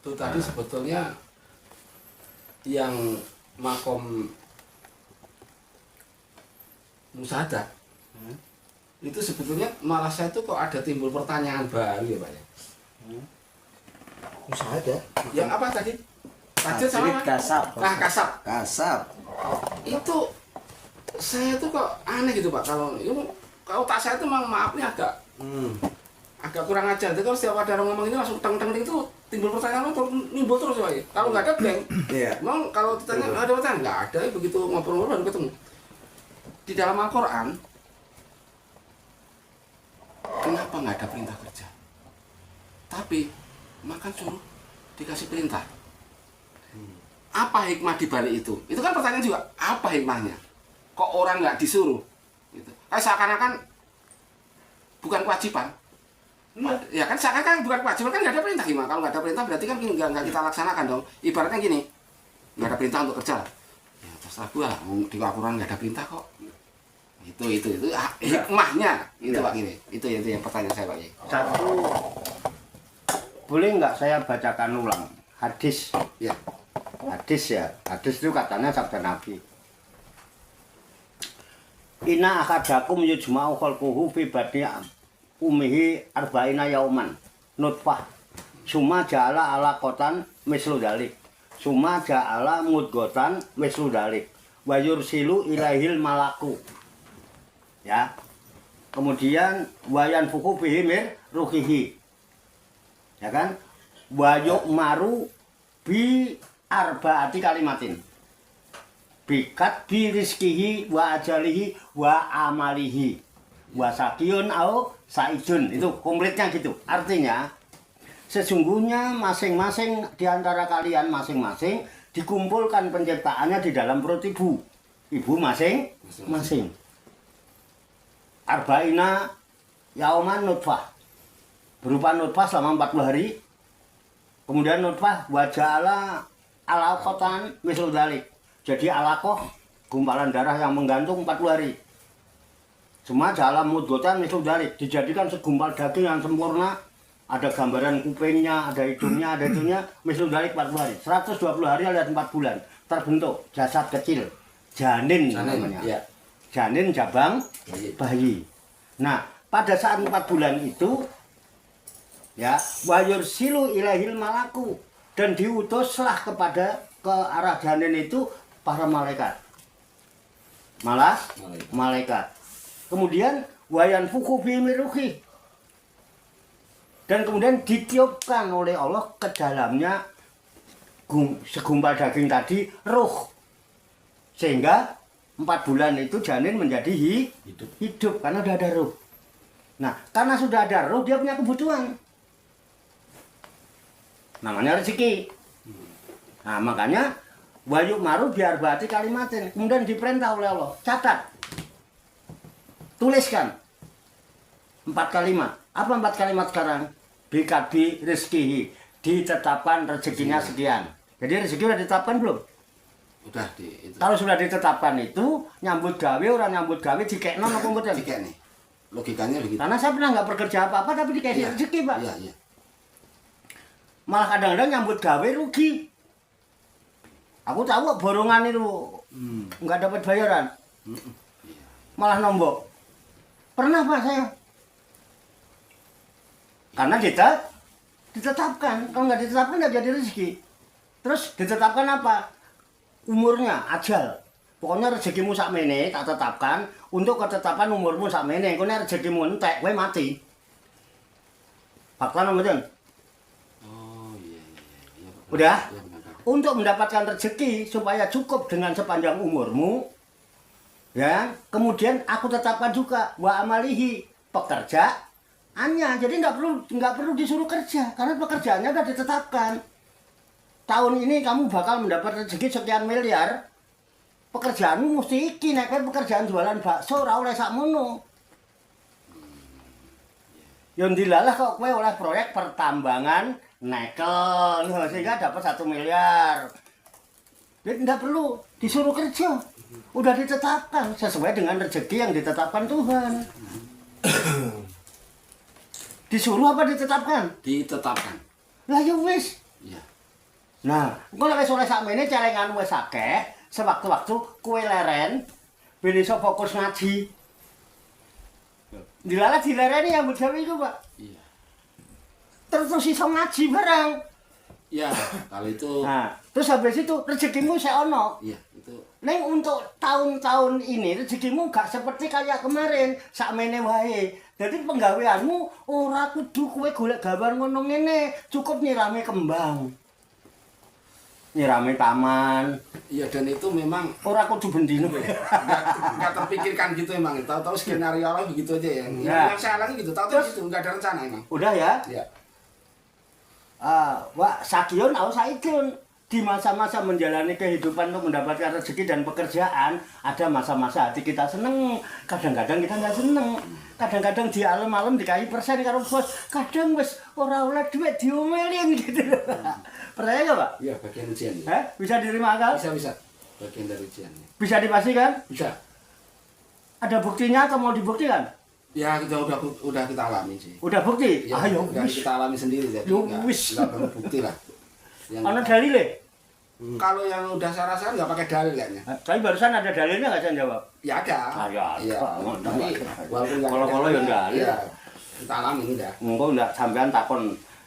Itu tadi sebetulnya yang makom musadah itu sebetulnya malah saya tuh kok ada timbul pertanyaan baru ya Pak ya. Musahadah. Yang apa tadi? Tajid sama apa? Kasab. Nah, kasab. Kasab. Itu saya tuh kok aneh gitu Pak kalau tak saya tuh memang maafnya agak kurang ajar. Jadi kalau setiap ada orang ngomong ini langsung teng itu timbul pertanyaan terus nimbul terus Pak. Kalau nggak ada blank. Iya. Memang kalau ditanya ada pertanyaan nggak ada, begitu ngobrol-ngobrol baru ketemu. Di dalam Al-Quran kenapa nggak ada perintah kerja? Tapi makan suruh dikasih perintah. Apa hikmah di balik itu? Itu kan pertanyaan juga. Apa hikmahnya? Kok orang nggak disuruh? Gitu. Kayak seakan-akan bukan kewajiban. Ya kan seakan-akan bukan kewajiban kan nggak ada perintah gimana? Kalau nggak ada perintah berarti kan nggak kita laksanakan dong. Ibaratnya gini, nggak ada perintah untuk kerja. Ya terserah gua, di Al-Quran nggak ada perintah kok. Itu hikmahnya itu Pak Kiai. Itu yang pertanyaan saya Pak Kiai. Satu, boleh nggak saya bacakan ulang hadis? Ya. Hadis itu katanya sabda Nabi. Inna akadakum yujma'u khalquhu fi batni ummihi arba'ina yauman nutfah summa ja'ala alaqatan mislu dalik summa ja'ala mudghatan mislu dalik wa yursilu ilaihil malaku. Ya. Kemudian wayan fuku bihi mir ruhihi. Ya kan? Wa yu'maru bi arba'ati kalimatin. Bikat bi rizkihi wa ajalihi wa amalihi. Wa sakiyun au saidun. Itu komplitnya gitu. Artinya sesungguhnya masing-masing di antara kalian masing-masing dikumpulkan penciptaannya di dalam perut ibu. Ibu masing-masing. Arba'ina yauman nutfah. Berupa nutfah selama 40 hari. Kemudian nutfah waja'ala alaqatan mislu dzalik. Jadi alaqah gumpalan darah yang menggantung 40 hari. Semua dalam mudghatan mislu dzalik, dijadikan segumpal daging yang sempurna, ada gambaran kupingnya, ada hidungnya, ada itunya, mislu dzalik 40 hari. 120 hari alias 4 bulan terbentuk jasad kecil, janin namanya. Ya. Janin jabang bayi. Nah, pada saat 4 bulan itu ya, wa yursilu ilahil malaku, dan diutuslah kepada ke arah janin itu para malaikat. Malaikat. Kemudian wayan fuku fi miruhi, dan kemudian ditiupkan oleh Allah ke dalamnya segumpal daging tadi ruh, sehingga 4 bulan itu janin menjadi hidup karena sudah ada ruh. Nah, karena sudah ada ruh dia punya kebutuhan, namanya rezeki. Nah, makanya wayuk maru biar berarti kalimatin, kemudian diperintah oleh Allah, catat, tuliskan 4 kalimat. Apa 4 kalimat sekarang? Bikabi rizkihi, ditetapkan rezekinya sekian. Jadi rezeki sudah ditetapkan belum? Udah itu. Kalau sudah ditetapkan itu nyambut gawe, orang nyambut gawe dikekno apa mboten? Dikekne. Logikanya begitu. Karena saya pernah nggak bekerja apa-apa tapi dikasih rezeki, Pak. Iya, iya. Malah kadang-kadang nyambut gawe rugi. Aku tahu kok borongan itu nggak dapat bayaran, malah nombok. Pernah Pak saya. Karena kita ditetapkan, kalau nggak ditetapkan nggak jadi rezeki. Terus ditetapkan apa? Umurnya, ajal. Pokoknya rezekimu sakmene tak tetapkan, untuk ketetapan umurmu sakmene. Kau rezekimu entek, kowe mati. Fakta nomor Oh iya. Udah? Iya, benar. Untuk mendapatkan rezeki supaya cukup dengan sepanjang umurmu, ya, kemudian aku tetapkan juga wa amalihi, pekerjaannya. Jadi nggak perlu disuruh kerja karena pekerjaannya sudah ditetapkan. Tahun ini kamu bakal mendapat rezeki sekian miliar. Pekerjaanmu mesti iki, nek pekerjaan jualan bakso ora oleh sakmono. Yo ndilalah kok kowe oleh proyek pertambangan nikel, sehingga dapat 1 miliar. Jadi tidak perlu disuruh kerja, udah ditetapkan sesuai dengan rezeki yang ditetapkan Tuhan. Disuruh apa ditetapkan? Ditetapkan. Lah ya wis. Iya. Nah, engko lek wis oleh sakmene celengan wis akeh, sewaktu-waktu kowe leren ben iso fokus ngaji. Dilalah dilereni yang gawe iku, Pak. Iya. Terus iso ngaji bareng. Iya, kalau itu Nah, terus habis itu rezekimu sik ono. iya, itu Neng untuk tahun-tahun ini rezekimu gak seperti kayak kemarin, sakmene wae. Jadi penggaweanmu ora kudu kowe golek gawan ngono ngene, cukup nyirame kembang. Nyirame taman, iya, dan itu memang ora kudu bendino. nggak terpikirkan gitu emang. Tahu-tahu skenario Allah begitu aja ya. Ya. Yang saya alami gitu, tahu-tahu gitu, nggak ada rencana emang. Udah ya? Iya. Wah, Sakion au Saidun di masa-masa menjalani kehidupan untuk mendapatkan rezeki dan pekerjaan, ada masa-masa hati kita seneng, kadang-kadang kita nggak seneng, kadang-kadang di alam-alam dikasih persen karo bos, kadang wis ora oleh duit diomelin gitu. Percaya nggak Pak? Iya, bagian ujian. Ya. Bisa diterima akal? Bisa. Bagian dari ujian. Bisa dipastikan? Bisa. Ada buktinya atau mau dibuktikan? Ya, kita udah kita alami sih. Udah bukti? Ya, Ayo udah wis. kita alami sendiri jadi Yo, nggak wis. perlu bukti lah. Yang Ana dalile? kalau yang udah saya rasakan nggak pakai dalil kayaknya. Tapi barusan ada dalilnya nggak saya jawab? Ya ada. Ya, Iya. ada. Tapi walaupun nggak Kalau-kalau ya nggak ada. Iya. Kita alami udah. Engkau enggak sampean takon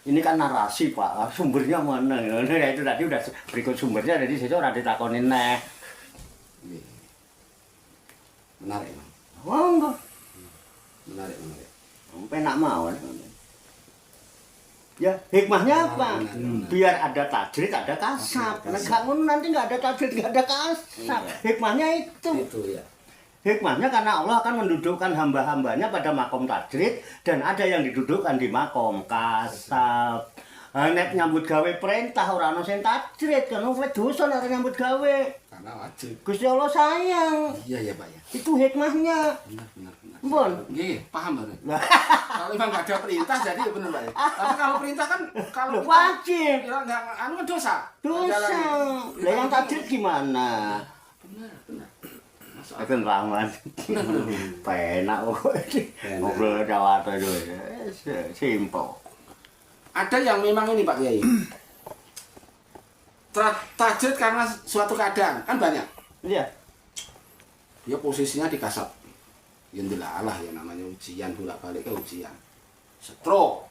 ini kan narasi Pak, sumbernya mana? Nah, itu tadi udah berikut sumbernya, jadi saya ora ditakonin neh. Iya. Menarik, Bang. Oh enggak, Menarik. penak mawon. Ya, hikmahnya apa? Biar ada tajrid, ada kasab. Nek gak ngono nanti nggak ada tajrid, nggak ada kasab. Hikmahnya itu. Itu ya. Hikmahnya karena Allah akan mendudukkan hamba-hambanya pada makom tajrid dan ada yang didudukkan di makom kasab. Nek nyambut gawe perintah ora ono sing tajrid, kan wis dosa nek nyambut gawe. Karena wajib. Gusti Allah sayang. Iya ya, Pak ya. Itu hikmahnya. Benar. Bon. Iya, paham Pak. Kalau memang nggak ada perintah jadi ya benar Pak ya. Tapi kalau perintah kan kalau kita Wajib. ya nggak anu kan dosa. Dosa. Jalan- Lah yang tajrid gimana? Benar. Itu rawan. Penak kok. Ngobrol Jawa itu. Simpel. Ada yang memang ini Pak Kiai. Tajud karena suatu keadaan, kan banyak. Iya. Dia posisinya di kasab. Ya ndelalah ya namanya ujian, bolak-balik ke ujian. Stroke.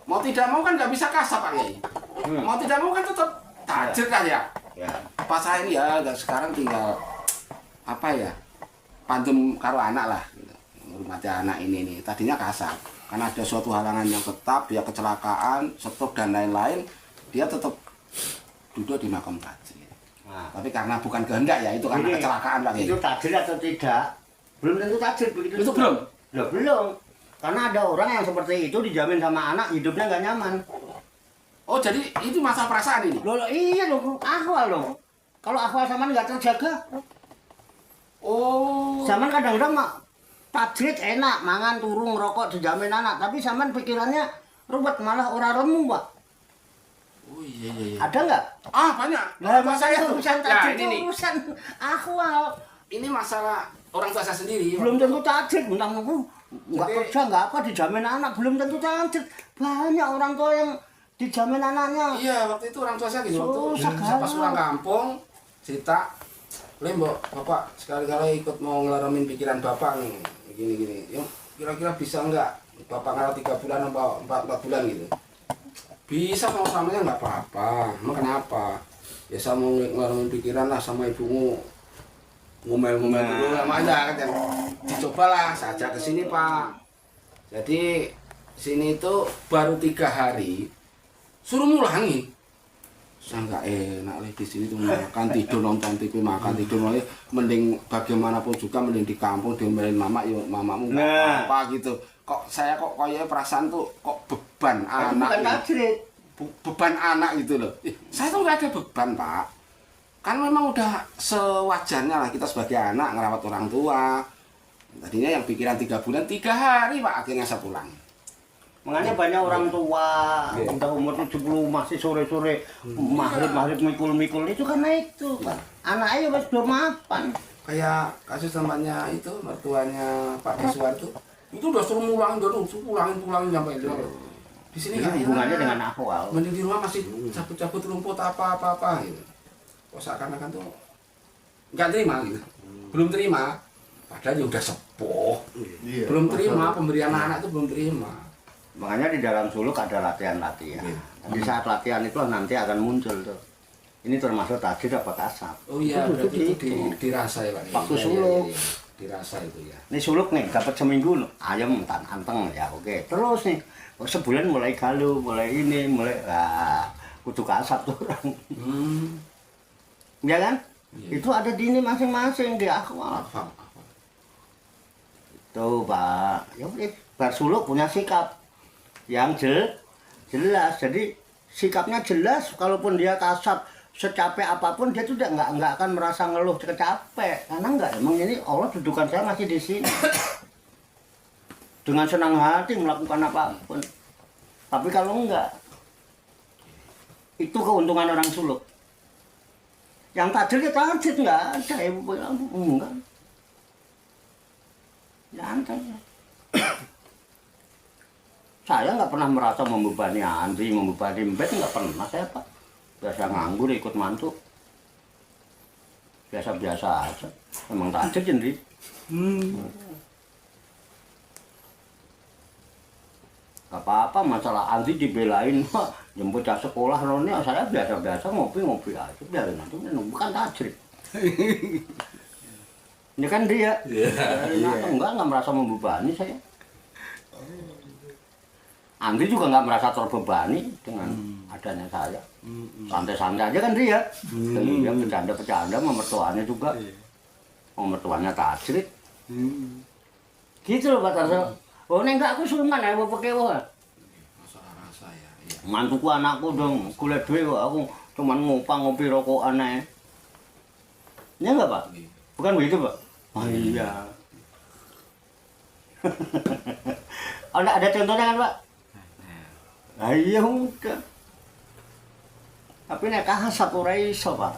Mau tidak mau kan nggak bisa kasab Pak Kiai. Mau tidak mau kan tetap tajud kan ya. Ya. Pas saya ini ya sekarang tinggal apa ya? Pandem karo anak lah. Menghormati anak ini nih. Tadinya kasab. Karena ada suatu halangan yang tetap, dia kecelakaan, stroke dan lain-lain, dia tetap duduk di makam tajud. Nah, Tapi karena bukan kehendak ya, itu karena Ini, kecelakaan Pak Kiai. itu tajir atau tidak? Belum tentu tajir begitu. Itu juga. belum? Loh, belum. Karena ada orang yang seperti itu dijamin sama anak hidupnya nggak nyaman. Oh jadi itu masalah perasaan ini? Loh, iya loh, akhwal loh. Kalau akhwal sama nggak terjaga, Oh. zaman kadang-kadang mak tajrid enak, mangan turun ngerokok dijamin anak, tapi zaman pikirannya ruwet malah orang remu pak. Oh iya iya. iya. Ada nggak? Ah banyak. Lah Orang tua makanya tuh. urusan Nah, tajrid ini itu nih. urusan akhwal. Ini masalah orang tua saya sendiri. Belum tentu tajrid, bentang nggak Jadi- kerja nggak apa dijamin anak, belum tentu tajrid. Banyak orang tua yang dijamin anaknya. Iya waktu itu orang tua saya gitu. Susah, Waktu saya pas galau. pulang kampung cerita, Lembok, bapak sekali-kali ikut mau ngelaramin pikiran bapak nih, gini-gini. Yuk, kira-kira bisa nggak? Bapak ngalah 3 bulan atau 4 bulan gitu. Bisa kalau selamanya nggak apa-apa. Emang kenapa? Ya saya mau ngelaramin pikiran lah sama ibumu. Ngomel-ngomel dulu sama aja kan. Dicobalah saja ke sini Pak. Jadi sini itu baru 3 hari suruh mulangi. Saya nggak enak lagi di sini tuh makan tidur nonton TV makan tidur mulai mending bagaimanapun juga mending di kampung diomelin mama yuk mamamu nggak Nah. apa gitu. Kok saya kok kayaknya perasaan tuh kok beban Itu anak bukan gitu. tajrid. Beban anak gitu loh. Saya tuh nggak ada beban Pak. Kan memang udah sewajarnya lah kita sebagai anak ngerawat orang tua. Tadinya yang pikiran 3 bulan 3 hari Pak akhirnya saya pulang. Makanya banyak orang tua udah umur 70 masih sore-sore maghrib mikul-mikul itu karena itu Pak. Anaknya wis belum mapan. Kayak kasus tempatnya itu mertuanya Pak Deswar itu udah suruh mulangin dan pulangin sampai itu. Di sini Ini nggak hubungannya enak. dengan akhwal. Mending di rumah masih cabut-cabut rumput apa gitu. Kok seakan-akan tuh nggak terima gitu. Belum terima. Padahal ya udah sepuh. Belum terima pemberian anak itu belum terima. Makanya di dalam suluk ada latihan-latihan. Di saat latihan itu nanti akan muncul tuh. Ini termasuk tajrid apa kasab. Oh iya, Itu berarti itu gitu. dirasa ya Pak. Waktu Iya, iya, suluk. iya. Dirasa itu ya. Ini suluk nih dapat seminggu loh. Ayam anteng ya oke. Terus nih sebulan mulai galuh, mulai ini, mulai kudu kasab tuh orang. Ya kan? Iya. Itu ada di ini masing-masing di akhwal. Apa? Tuh Pak, ya udah, bar suluk punya sikap yang jelas. Jadi sikapnya jelas, kalaupun dia kasar secapek apapun dia tuh nggak akan merasa ngeluh capek, karena nggak emang ini Allah dudukan saya masih di sini dengan senang hati melakukan apapun. Tapi kalau enggak, itu keuntungan orang suluk. Yang tajir ya tajir nggak ada ibu bilang enggak. Santai. Saya nggak pernah merasa membebani Andri, membebani Mbet, nggak pernah saya Pak. Biasa nganggur ikut mantu. Biasa-biasa aja. Emang tajir Andri. Gak apa-apa masalah Andri dibelain Pak. Jemput ke sekolah loh saya biasa-biasa ngopi-ngopi aja. Biarin nanti bukan tajir. Ini kan dia. Enggak merasa membebani saya. Andri juga nggak merasa terbebani dengan adanya saya. Santai-santai aja kan dia. Dia bercanda-bercanda sama mertuanya juga. Sama mertuanya tajrid. Gitu loh Pak Tarso. Oh neng enggak aku sungan ya mau pakai wah. Masalah rasa ya. Iya. Mantuku anakku dong kuliah duit kok aku cuman ngupang ngopi rokokan aja. Ya enggak Pak? Bukan begitu Pak? Oh iya. Ada contohnya kan Pak? Nah iya udah. Tapi nek kasar ora iso Pak.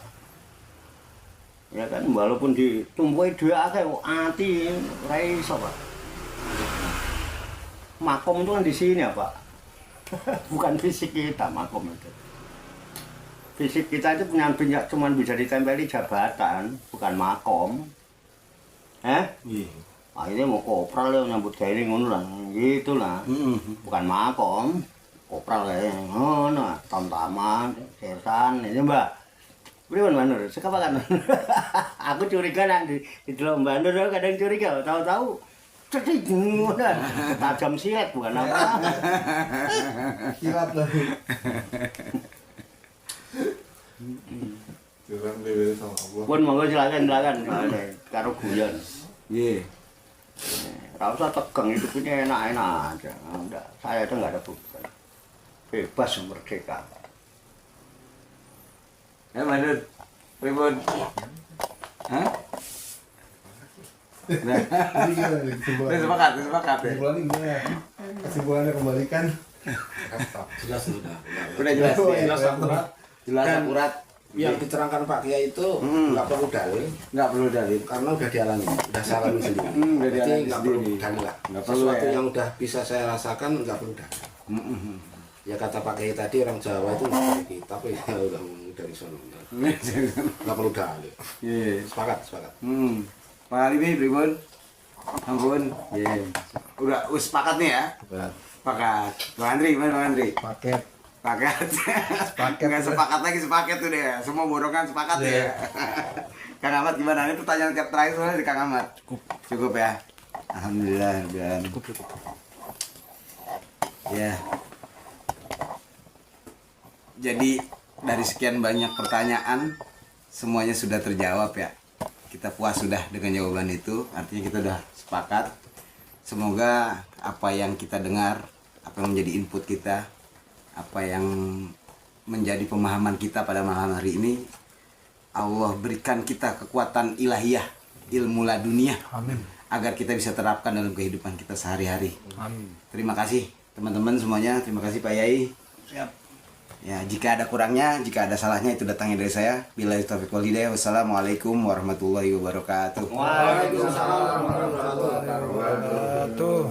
Ya kan walaupun ditumpuki dhuwit akeh ati ora iso, Pak. Makom itu kan di sini ya, Pak. Bukan fisik kita makom itu. Fisik kita itu cuma bisa ditempeli jabatan, bukan makom. Iya. Akhirnya mau kopral ya nyambut gawe ngono lah, gitu lah. Bukan makom, kopral ya, ngono, tam-taman, sesan, ini Mbak. Pripun Mbak Nur? Sekapakan? Aku curiga nak di dalam Mbak Nur kadang curiga, tahu-tahu cedik ngono. Tajam silet bukan apa. Kilat lagi. Jangan bebas sama Allah. Pun monggo silakan karo guyon. Iya. Ora usah tegang, hidupnya enak-enak aja. Enggak, saya itu enggak ada beban. Bebas merdeka. Ya Mandut, pripun? Hah? Nah, Jadi gimana nih kesimpulan? sepakat ya. Kesimpulannya gimana? Kesimpulannya kembalikan. Jelas sudah. Udah jelas ya. Jelas akurat. Jelas Dan akurat. Yang diterangkan Pak Kiai itu nggak perlu dalil Nggak perlu dalil. karena udah dialami, udah saya alami sendiri. Udah Jadi dialami nggak perlu sendiri. dalil lah. Nggak perlu Sesuatu ya. yang udah bisa saya rasakan nggak perlu dalil. Ya kata Pak Kiai tadi orang Jawa itu nggak dari kita, tapi ya udah dari sana. Nggak perlu dalil. Iya. Sepakat. Pak Alibi pripun? Ampun. Iya. Udah sepakat nih ya. Sepakat. Bang Andri gimana Bang Andri? Paket. Sepakat. Sepakat. Nggak sepakat lagi sepakat tuh deh. Semua borongan sepakat ya. Kang Ahmad gimana? Ini pertanyaan terakhir soalnya di Kang Ahmad. Cukup ya. Alhamdulillah. Cukup. Ya. Jadi dari sekian banyak pertanyaan semuanya sudah terjawab ya. Kita puas sudah dengan jawaban itu. Artinya kita sudah sepakat. Semoga apa yang kita dengar, apa yang menjadi input kita, apa yang menjadi pemahaman kita pada malam hari ini, Allah berikan kita kekuatan ilahiyah, ilmu ladunia, Amin. agar kita bisa terapkan dalam kehidupan kita sehari-hari. Amin. Terima kasih teman-teman semuanya. Terima kasih Pak Yai. Siap. Ya, jika ada kurangnya, jika ada salahnya itu datangnya dari saya. Billahi taufiq wal hidayah. Wassalamualaikum warahmatullahi wabarakatuh. Waalaikumsalam Tuh.